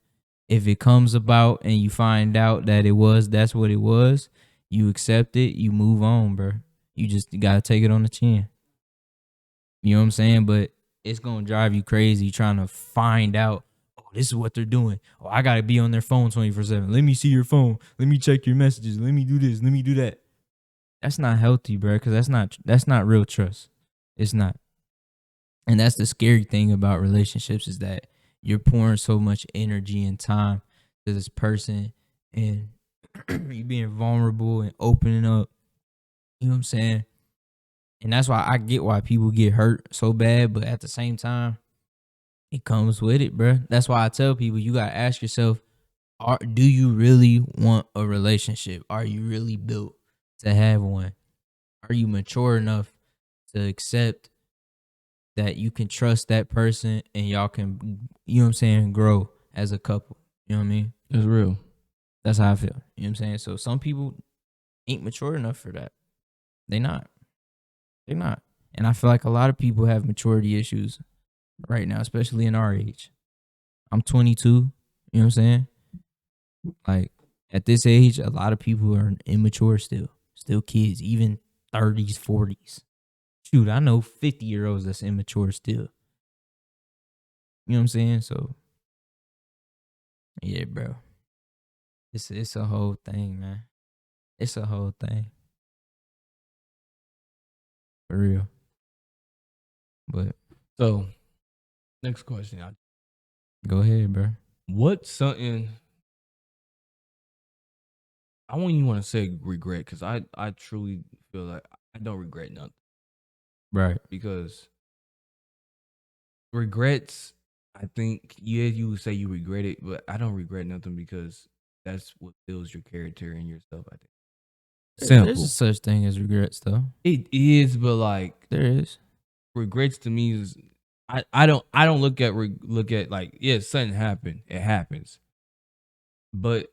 If it comes about and you find out that that's what it was, you accept it, you move on, bro. You gotta take it on the chin. You know what I'm saying? But it's gonna drive you crazy trying to find out, oh, this is what they're doing. Oh, I gotta be on their phone 24/7. Let me see your phone. Let me check your messages. Let me do this. Let me do that. That's not healthy, bro, because that's not real trust. It's not. And that's the scary thing about relationships is that you're pouring so much energy and time to this person and you being vulnerable and opening up. You know what I'm saying? And that's why I get why people get hurt so bad, but at the same time, it comes with it, bro. That's why I tell people you gotta ask yourself, do you really want a relationship? Are you really built to have one? Are you mature enough to accept that you can trust that person and y'all can, you know what I'm saying, grow as a couple? You know what I mean? It's real. That's how I feel. You know what I'm saying? So some people ain't mature enough for that. They not. They're not. And I feel like a lot of people have maturity issues right now, especially in our age. I'm 22. You know what I'm saying? Like at this age, a lot of people are immature still kids, even 30s, 40s. Shoot, I know 50-year-olds that's immature still. You know what I'm saying? So, yeah, bro. It's a whole thing, man. It's a whole thing. For real. But So, next question. go ahead, bro. What's something I wouldn't even want to say regret because I truly feel like I don't regret nothing. Right. Because regrets, I think, yeah, you would say you regret it, but I don't regret nothing because that's what builds your character and yourself, I think. There's Simple. such thing as regrets, though. It is, but like There is. regrets to me is I don't look at like, yeah, something happened. It happens. But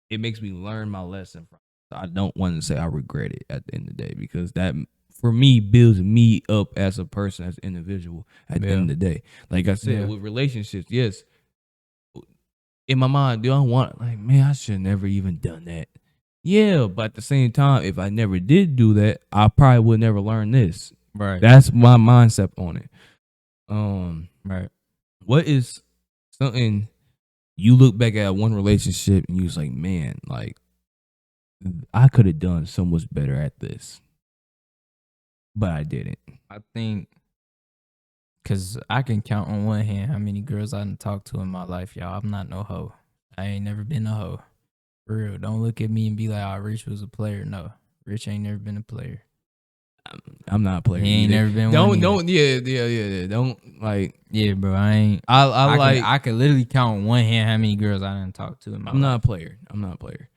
it makes me learn my lesson from it. I don't want to say I regret it at the end of the day because that for me builds me up as a person, as an individual at the end of the day. Like I said, with relationships, yes. In my mind, do I want like, man, I should have never even done that. Yeah, but at the same time, if I never did do that, I probably would never learn this. Right. That's my mindset on it. Right. What is something you look back at one relationship and you was like, man, like I could have done so much better at this, but I didn't. I think because I can count on one hand how many girls I done talked to in my life, y'all. I'm not no hoe. I ain't never been a hoe. For real. Don't look at me and be like, oh, Rich was a player. No. Rich ain't never been a player. I'm not a player. He ain't either. never been one. Yeah. Don't like. Yeah, bro. I ain't. I could literally count on one hand how many girls I done talked to in my life. Not a player. I'm not a player.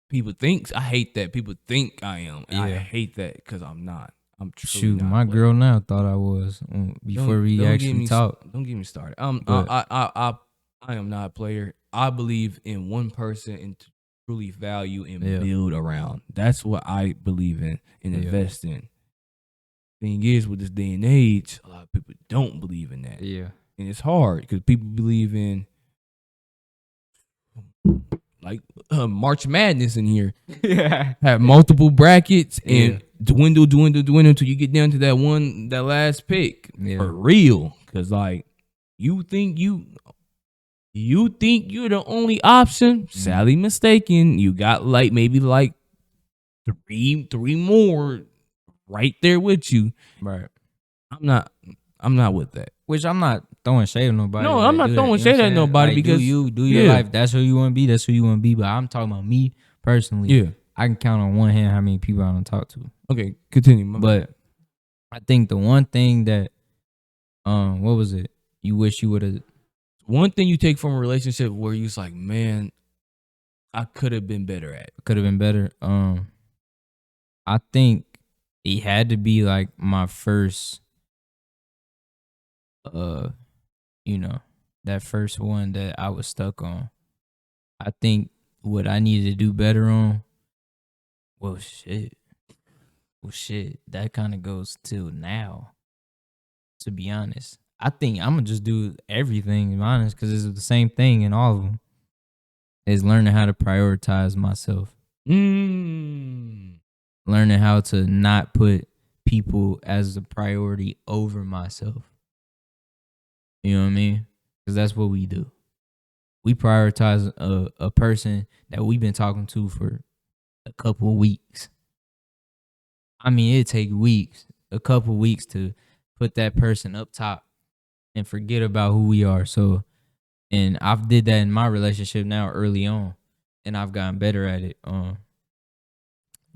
People think I hate that. People think I am. Yeah. I hate that because I'm not. I'm truly not. My girl now thought I was before we actually talked. Don't get me started. I am not a player. I believe in one person and to truly value and build around. That's what I believe in and invest in. Thing is, with this day and age, a lot of people don't believe in that. Yeah, and it's hard because people believe in like March Madness in here. Yeah, have multiple brackets and dwindle until you get down to that last pick for real. Because like you think you're the only option. Sadly mistaken. You got like maybe like three more right there with you. right. I'm not with that. Which I'm not throwing shade at nobody. No, I'm not throwing shade at nobody like, because do your life. That's who you want to be. That's who you want to be. But I'm talking about me personally. Yeah, I can count on one hand how many people I don't talk to. Okay, continue. But I think the one thing that what was it? You wish you would have. One thing you take from a relationship where you're like, man, I could have been better at. Could have been better. I think it had to be like my first, that first one that I was stuck on. I think what I needed to do better on, well, shit. Well, shit, that kind of goes till now. To be honest, I think I'm gonna just do everything. To be honest, because it's the same thing in all of them. Is learning how to prioritize myself, Mm. learning how to not put people as a priority over myself. You know what I mean? Because that's what we do. We prioritize a person that we've been talking to for a couple of weeks. I mean, it take weeks, a couple of weeks to put that person up top and forget about who we are. So, and I've did that in my relationship now early on, and I've gotten better at it.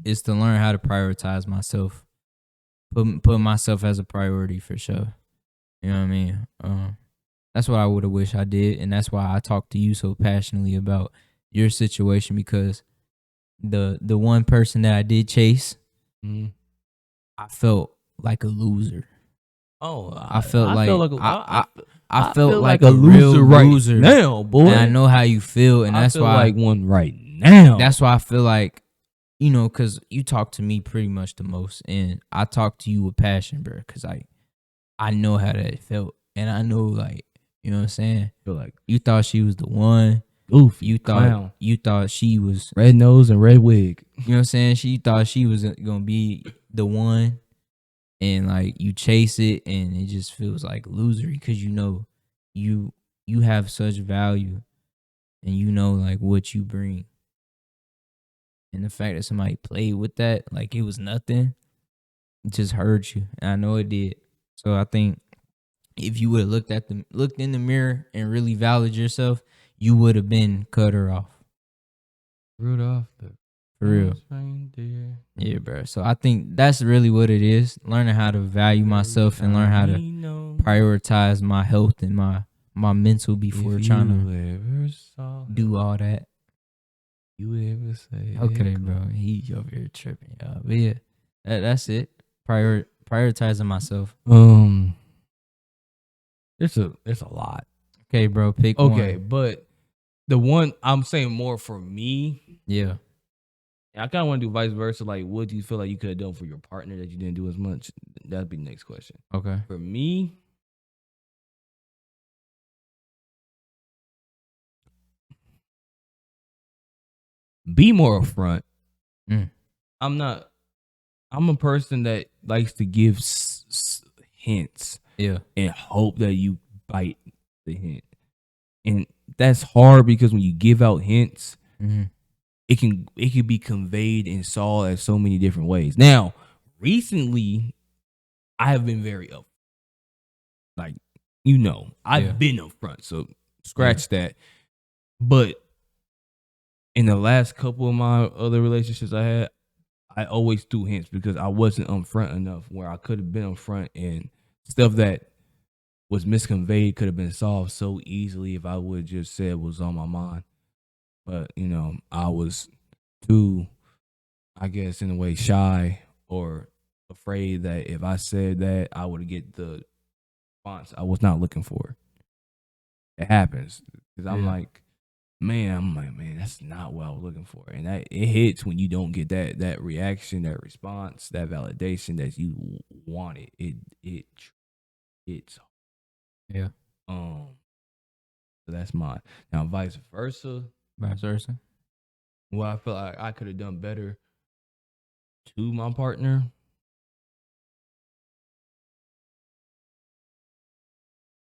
Is to learn how to prioritize myself, put myself as a priority for sure. You know what I mean? That's what I would have wished I did, and that's why I talk to you so passionately about your situation, because the one person that I did chase, Mm. I felt like a loser. Oh, I felt like feel like I felt feel like a a real loser right loser now, boy. and I know how you feel, and I that's feel why like one right now. that's why I feel like, you know, because you talk to me pretty much the most, and I talk to you with passion, bro, because I know how that felt, and I know, like, you know what I'm saying. I feel like You thought she was the one. goofy You clown, thought she was, red nose and red wig. you know what I'm saying. She thought she was gonna be the one, and like you chase it, and it just feels like losery because you know you you have such value, and you know like what you bring, and the fact that somebody played with that like it was nothing, it just hurt you, and I know it did. So I think if you would have looked in the mirror and really valued yourself, you would have been cut her off. Rudolph the For real. red-nosed reindeer. Yeah, bro. So I think that's really what it is. Learning how to value myself and learn how to prioritize my health and my mental before If trying you ever saw to do all that. you ever say Okay, bro. He over here tripping, y'all. But yeah, that's it. Prioritizing myself. It's a lot. Okay, bro. Pick Okay, one. but the one I'm saying more for me, Yeah. I kind of want to do vice versa. Like, what do you feel like you could have done for your partner that you didn't do as much? That'd be the next question. Okay. For me, be more upfront. Mm. I'm a person that likes to give hints Yeah. and hope that you bite the hint. And that's hard because when you give out hints, Mm-hmm. it can be conveyed and saw as so many different ways. Now, recently, I have been very up. Like, I've been up front, so scratch that. But in the last couple of my other relationships I had, I always threw hints because I wasn't upfront enough where I could have been upfront and stuff that was misconveyed could have been solved so easily if I would just said what was on my mind. But, I was too, I guess, in a way, shy or afraid that if I said that, I would get the response I was not looking for. It happens because I'm like, man, that's not what I was looking for, and that it hits when you don't get that reaction, that response, that validation that you wanted. It's Yeah. so that's mine. Now, vice versa. Vice versa. Well, I feel like I could have done better to my partner.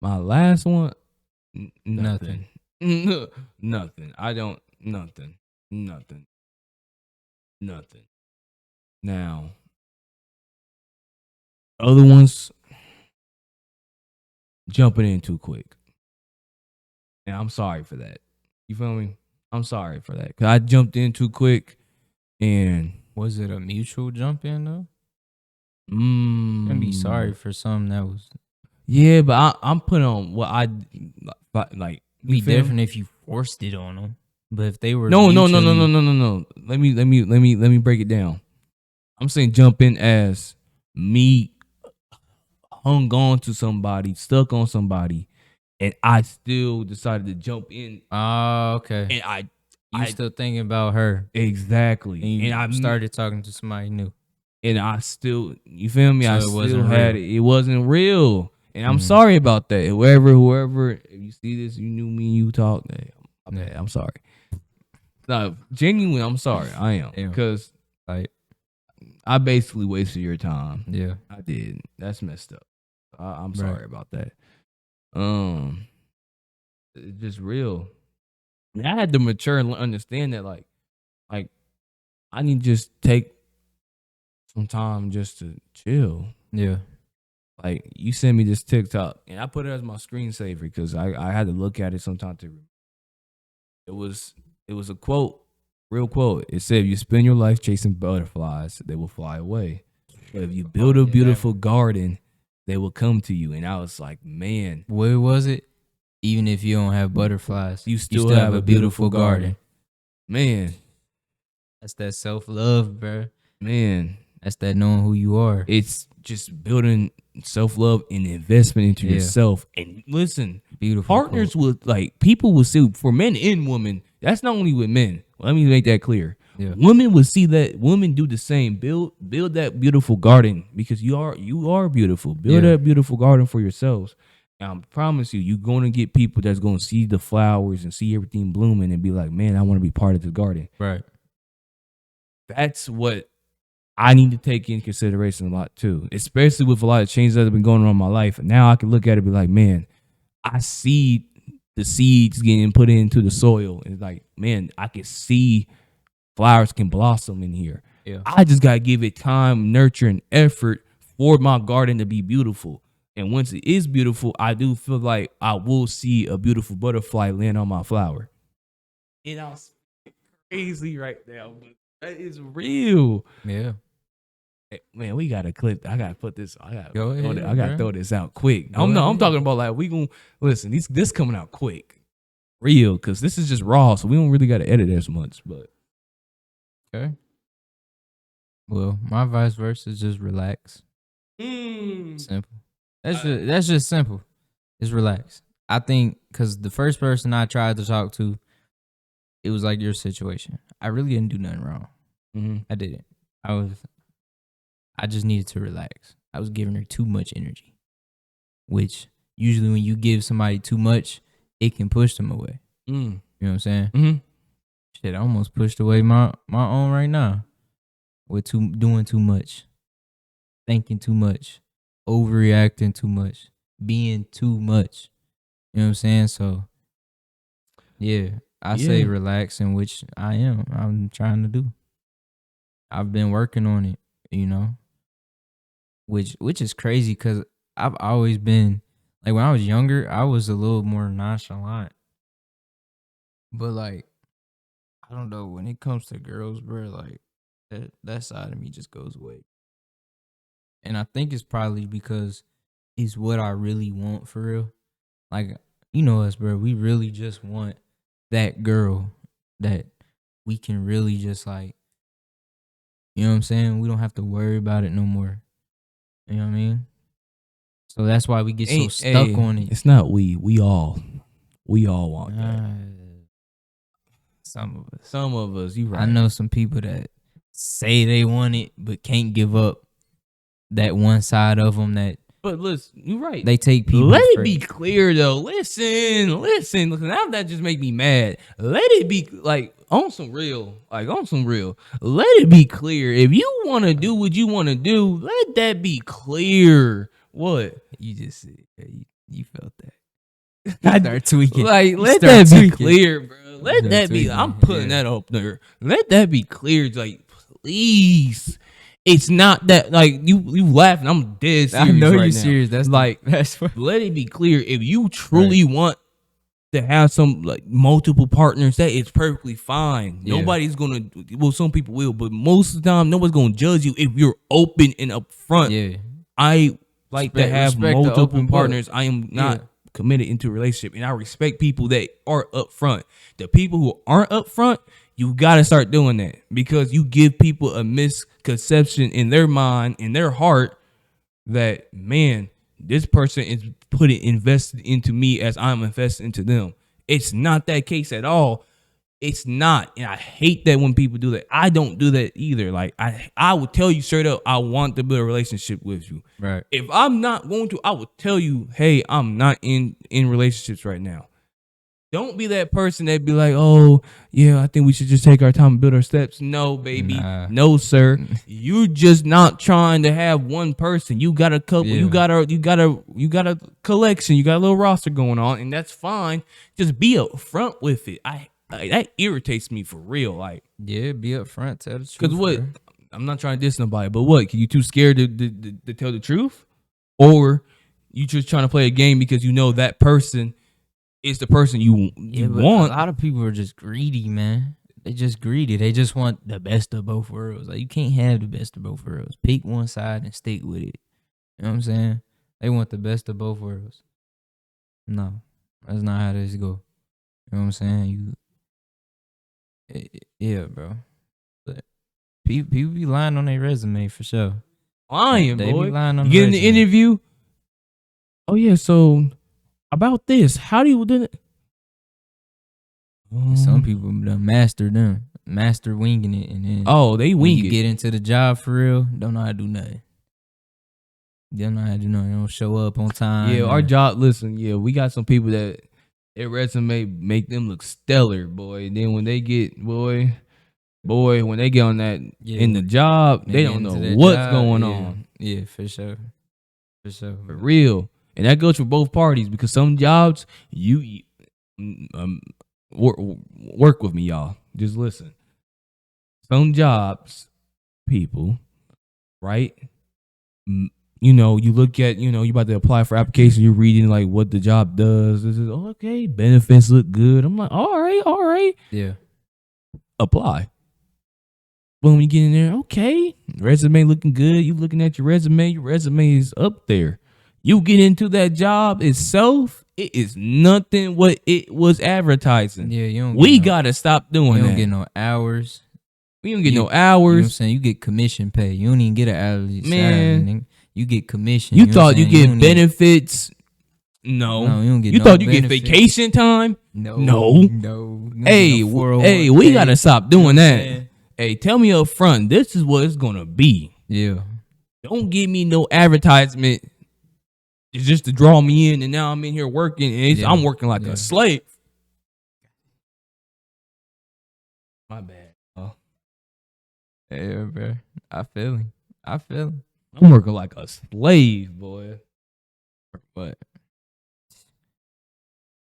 My last one, nothing. Nothing. I don't, nothing. Now, other ones jumping in too quick. And I'm sorry for that. You feel me? I'm sorry for that. Cause I jumped in too quick and Was it a mutual jump in though? And be sorry for something that was. Yeah, but I'm putting on what I like. Be different if you forced it on them. But if they were No. Let me break it down. I'm saying jump in as me hung on to somebody, stuck on somebody, and I still decided to jump in. Oh, okay. And you still thinking about her. Exactly. And you I started talking to somebody new. and I still, you feel me? So I it still wasn't had real. it. It wasn't real, and I'm Mhm. sorry about that. Whoever, if you see this, you knew me and you talked. Hey, my Yeah. bad. I'm sorry. No, genuinely, I'm sorry. I am Damn. because Like, I basically wasted your time. yeah. I did. That's messed up. I'm Right. sorry about that. Um, it's just real. And I had to mature and understand that, like I need to just take some time just to chill. Yeah. Like you sent me this TikTok, and I put it as my screensaver because I had to look at it sometime to. It was it was a quote, real quote. It said, "You spend your life chasing butterflies, they will fly away. But if you Oh build a yeah, that beautiful one. garden, they will come to you." And I was like, man, What was it? Even if you don't have butterflies, you you still still have have a a beautiful beautiful garden. garden. Man, That's that self love, bro. man. That's that knowing who you are. It's just building self love and investment into Yeah. yourself. And listen, Beautiful partners quote. will like people will see for men and women. That's not only with men. Let me make that clear. Yeah. Women will see that. Women do the same. Build that beautiful garden because you are beautiful. Build Yeah. that beautiful garden for yourselves. And I promise you, you're gonna get people that's gonna see the flowers and see everything blooming and be like, man, I want to be part of the garden. Right. That's what I need to take in consideration a lot too, especially with a lot of changes that have been going on in my life. And now I can look at it and be like, man, I see the seeds getting put into the soil. And it's like, man, I can see flowers can blossom in here. Yeah. I just got to give it time, nurture, and effort for my garden to be beautiful. And once it is beautiful, I do feel like I will see a beautiful butterfly land on my flower. And I was crazy right now, but that is real. Yeah. Hey, man, we got a clip. I gotta put this. Go I ahead, gotta bro. throw this out quick. Go I'm ahead. talking about like we gonna listen. This coming out quick, real, because this is just raw, so we don't really gotta edit as much. But Okay. Well, my vice versa is just relax. Simple. That's just simple. It's relax. I think because the first person I tried to talk to, it was like your situation. I really didn't do nothing wrong. mm-hmm. I didn't. I just needed to relax. I was giving her too much energy, which usually when you give somebody too much, it can push them away. You know what I'm saying? Mm-hmm. Shit, I almost pushed away my own right now with doing too much, thinking too much, overreacting too much, being too much. You know what I'm saying? So yeah, I say Yeah, relax, in which I am. I'm trying to do. I've been working on it, you know, which is crazy because I've always been like when I was younger, I was a little more nonchalant. But like I don't know when it comes to girls, bro. Like that side of me just goes away, and I think it's probably because it's what I really want for real. Like you know us, bro. We really just want that girl that we can really just like, you know what I'm saying? We don't have to worry about it no more. You know what I mean? So that's why we get so ain't stuck hey, on it. it's not we all want that. Some of us. Some of us, you I right. know some people that say they want it but can't give up that one side of them that But listen, you're right. they take people Let it for. be clear though. Listen. Now that just make me mad. Let it be like on some real. Let it be clear. If you want to do what you want to do, let that be clear. What? You just you felt that. You start tweaking. Like, You let start that be tweaking. clear, bro. You Let start that be. tweaking. I'm putting Yeah. that up there. Let that be clear. Like, please. It's not that like you laughing. I'm dead serious. I know right you're now. serious. That's like that's what. let it be clear. If you truly want to have some like multiple partners, that is perfectly fine. Yeah. Nobody's gonna well, some people will, but most of the time nobody's gonna judge you if you're open and upfront. Yeah. I like to have respect the multiple open book. partners. I am not Yeah. committed into a relationship, and I respect people that are upfront. The people who aren't upfront, you gotta start doing that because you give people a misconception in their mind, in their heart, that man, this person is invested into me as I'm invested into them. It's not that case at all. It's not, and I hate that when people do that. I don't do that either. Like I would tell you straight up, I want to build a relationship with you. Right. If I'm not going to, I would tell you, hey, I'm not in relationships right now. Don't be that person that be like, oh yeah, I think we should just take our time and build our steps. No, baby, Nah. no, sir. You just not trying to have one person. You got a couple. Yeah. You got a collection. You got a little roster going on, and that's fine. Just be upfront with it. That irritates me for real. Like, Yeah, be upfront, tell the truth. because what? Bro. I'm not trying to diss nobody, but what? You too scared to tell the truth, or you just trying to play a game because you know that person is the person you want. A lot of people are just greedy, man. They just greedy. They just want the best of both worlds. Like, you can't have the best of both worlds. Pick one side and stick with it. You know what I'm saying? They want the best of both worlds. No, that's not how this go. You know what I'm saying? Yeah, bro. But people be lying on their resume for sure. Lying, They boy. be lying on You the get in the resume. interview. Oh yeah, so about this, how do you do it? Some people done master winging it, and then they when wing you it. get into the job for real, don't know how to do nothing. They don't know how to do nothing. They don't show up on time. Yeah, our job. Listen, yeah, we got some people that their resume make them look stellar, boy. And then when they get when they get on that in the job, they don't know what's going on. Yeah, for sure. For real. And that goes for both parties, because some jobs work with me, y'all. Just listen. Some jobs, people, right? You know, you look at, you about to apply for application, you're reading like what the job does. This is okay, benefits look good. I'm like, all right. Yeah. Apply. But when you get in there, okay, resume looking good. You looking at your resume is up there. You get into that job itself, it is nothing what it was advertising. Yeah, we gotta stop doing that. You don't get no hours. We don't get no You know what I'm hours. saying? You get commission pay. You don't even get an hourly salary. Nigga. You get commission. You thought you get benefits. No, you don't get. You no thought you benefits. get vacation time. No. Hey, we gotta stop doing that. Hey, tell me up front, this is what it's gonna be. Yeah. Don't give me no advertisement. It's just to draw me in, and now I'm in here working, and I'm working like a slave. My bad. Yeah, bro. I feel him. I'm working like a slave, boy. But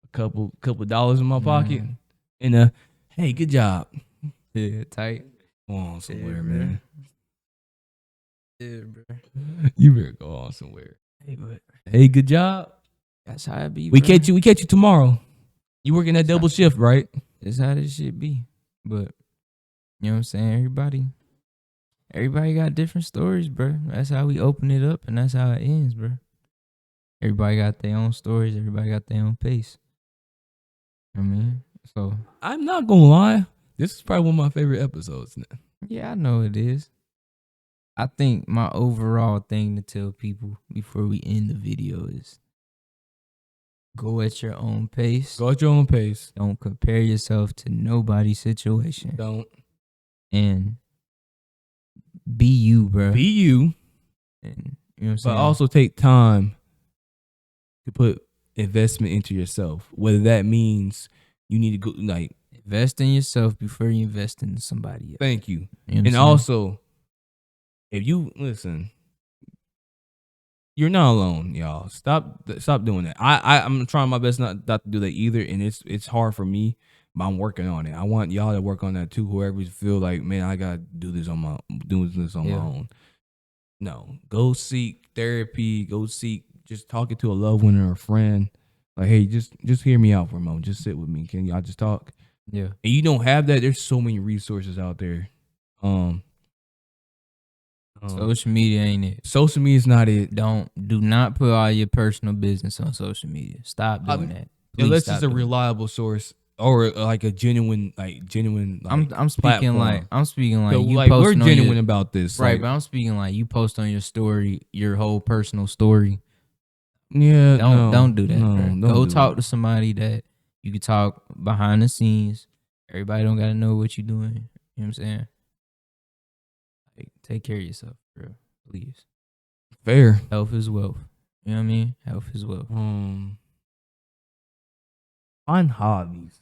a couple dollars in my pocket, and hey, good job. Yeah, tight. Go on somewhere, man. Yeah, bro. You better go on somewhere. Hey, good job. That's how it be. We bro. catch you tomorrow. You working that double shift, right? That's how this shit be. But you know what I'm saying? Everybody got different stories, bro. That's how we open it up, and that's how it ends, bro. Everybody got their own stories. Everybody got their own pace. I mean, so I'm not gonna lie. This is probably one of my favorite episodes. yeah, I know it is. I think my overall thing to tell people before we end the video is go at your own pace. Go at your own pace. Don't compare yourself to nobody's situation. Don't. And be you, bro. Be you. And, you know what I'm saying? But also take time to put investment into yourself. Whether that means you need to go, like, invest in yourself before you invest in somebody else. Thank you. You know what I'm And saying? also, if you listen, you're not alone, y'all. Stop doing that. I'm trying my best not to do that either, and it's hard for me, but I'm working on it. I want y'all to work on that too. Whoever feel like, man, I gotta do this on my own. No, go seek therapy. Go seek just talking to a loved one or a friend. Like, hey, just hear me out for a moment. Just sit with me. Can y'all just talk? Yeah. And you don't have that. There's so many resources out there. Social media ain't it. Social media is not it. Do not put all your personal business on social media. Stop doing that. Please unless stop it's a doing reliable source or like a genuine. I'm speaking platform. like So, you like, we're posting on genuine your, about this, right? like, But I'm speaking like you post on your story your whole personal story. yeah. Don't do that. No, bro. don't Go do talk it. to somebody that you can talk behind the scenes. Everybody don't gotta know what you doing. You know what I'm saying? Like, take care of yourself, bro. Please. Fair. Health is wealth. You know what I mean? Health is wealth. Find hobbies.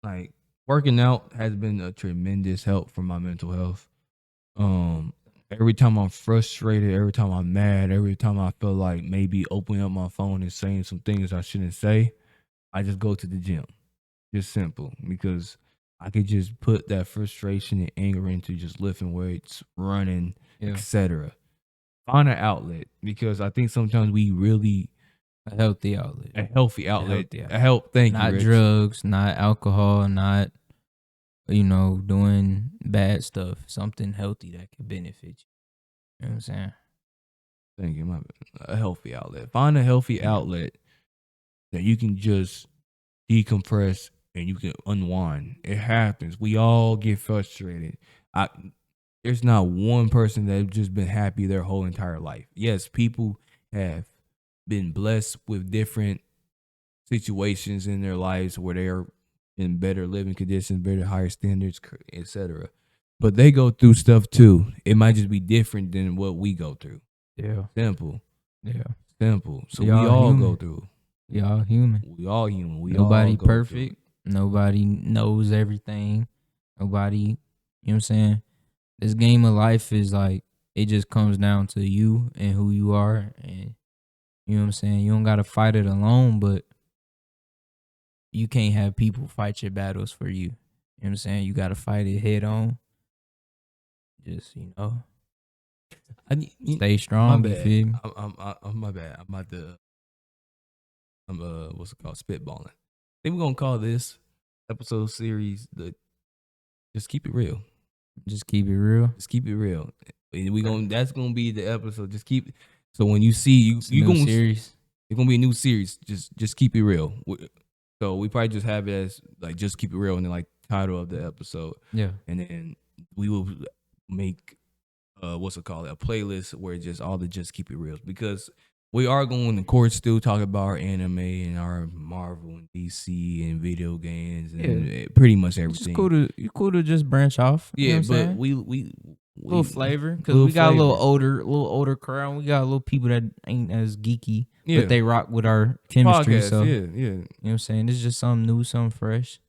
Like working out has been a tremendous help for my mental health. Every time I'm frustrated, every time I'm mad, every time I feel like maybe opening up my phone and saying some things I shouldn't say, I just go to the gym. Just simple because I could just put that frustration and anger into just lifting weights, running, Yeah. etc. Find an outlet because I think sometimes we really A healthy outlet. a healthy outlet. healthy outlet. A help. Thank you, Not Rich. drugs, not alcohol, not doing bad stuff. Something healthy that could benefit you. You know what I'm saying? Thank you. A healthy outlet. Find a healthy outlet that you can just decompress and you can unwind. It happens. We all get frustrated. There's not one person that's just been happy their whole entire life. Yes, people have been blessed with different situations in their lives where they're in better living conditions, better higher standards, etc. But they go through stuff too. It might just be different than what we go through. Yeah. Simple. Yeah. Simple. So We we all all human. go through. We all human. We all human. We Nobody all go perfect. Nobody knows everything. Nobody, you know what I'm saying? This game of life is like, it just comes down to you and who you are. And you know what I'm saying? You don't got to fight it alone, but you can't have people fight your battles for you. You know what I'm saying? You got to fight it head on. Just, stay strong. My You bad. feel me? I'm my bad. I'm about to. What's it called? Spitballing. I think we're gonna call this episode series the Just Keep It Real. Just keep it real. Just keep it real. And that's gonna be the episode. Just keep. So when you see you New gonna series. it's gonna be a new series. Just keep it real. So we probably just have it as like just keep it real and then like title of the episode. Yeah. And then we will make what's it called, a playlist where just all the just keep it real because we are going to court still talk about our anime and our Marvel and DC and video games and pretty much everything. It's cool to just branch off. Yeah, You know what but I'm saying? we Little flavor because we got a little older crowd. We got a little people that ain't as geeky, but they rock with our chemistry. Podcast, so yeah. you know what I'm saying? It's just something new, something fresh.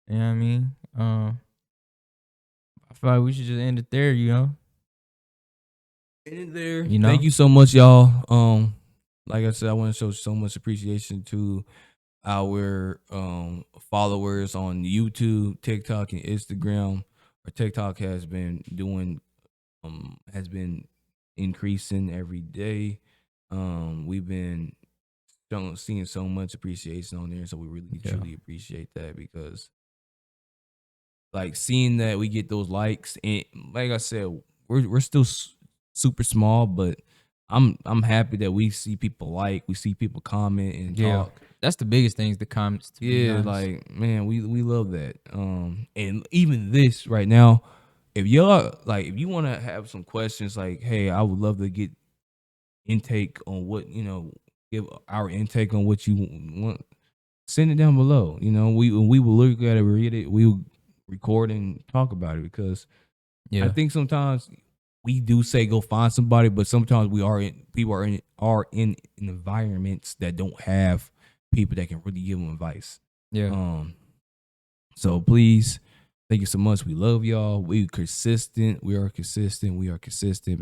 You know what I mean? I feel like we should just end it there. End it there. You know? Thank you so much, y'all. Like I said, I want to show so much appreciation to our followers on YouTube, TikTok, and Instagram. Our TikTok has been increasing every day. We've been seeing so much appreciation on there, so we really truly appreciate that because like seeing that we get those likes and like I said, we're still super small, but I'm happy that we see people we see people comment and talk. That's the biggest thing is the comments. Like man, we love that. And even this right now, if y'all if you want to have some questions, like hey, I would love to get intake on what give our intake on what you want. Send it down below. We will look at it, read it, we will record and talk about it because I think sometimes we do say go find somebody, but sometimes people are in environments that don't have people that can really give them advice. So please, thank you so much. We love y'all. We are consistent. We are consistent.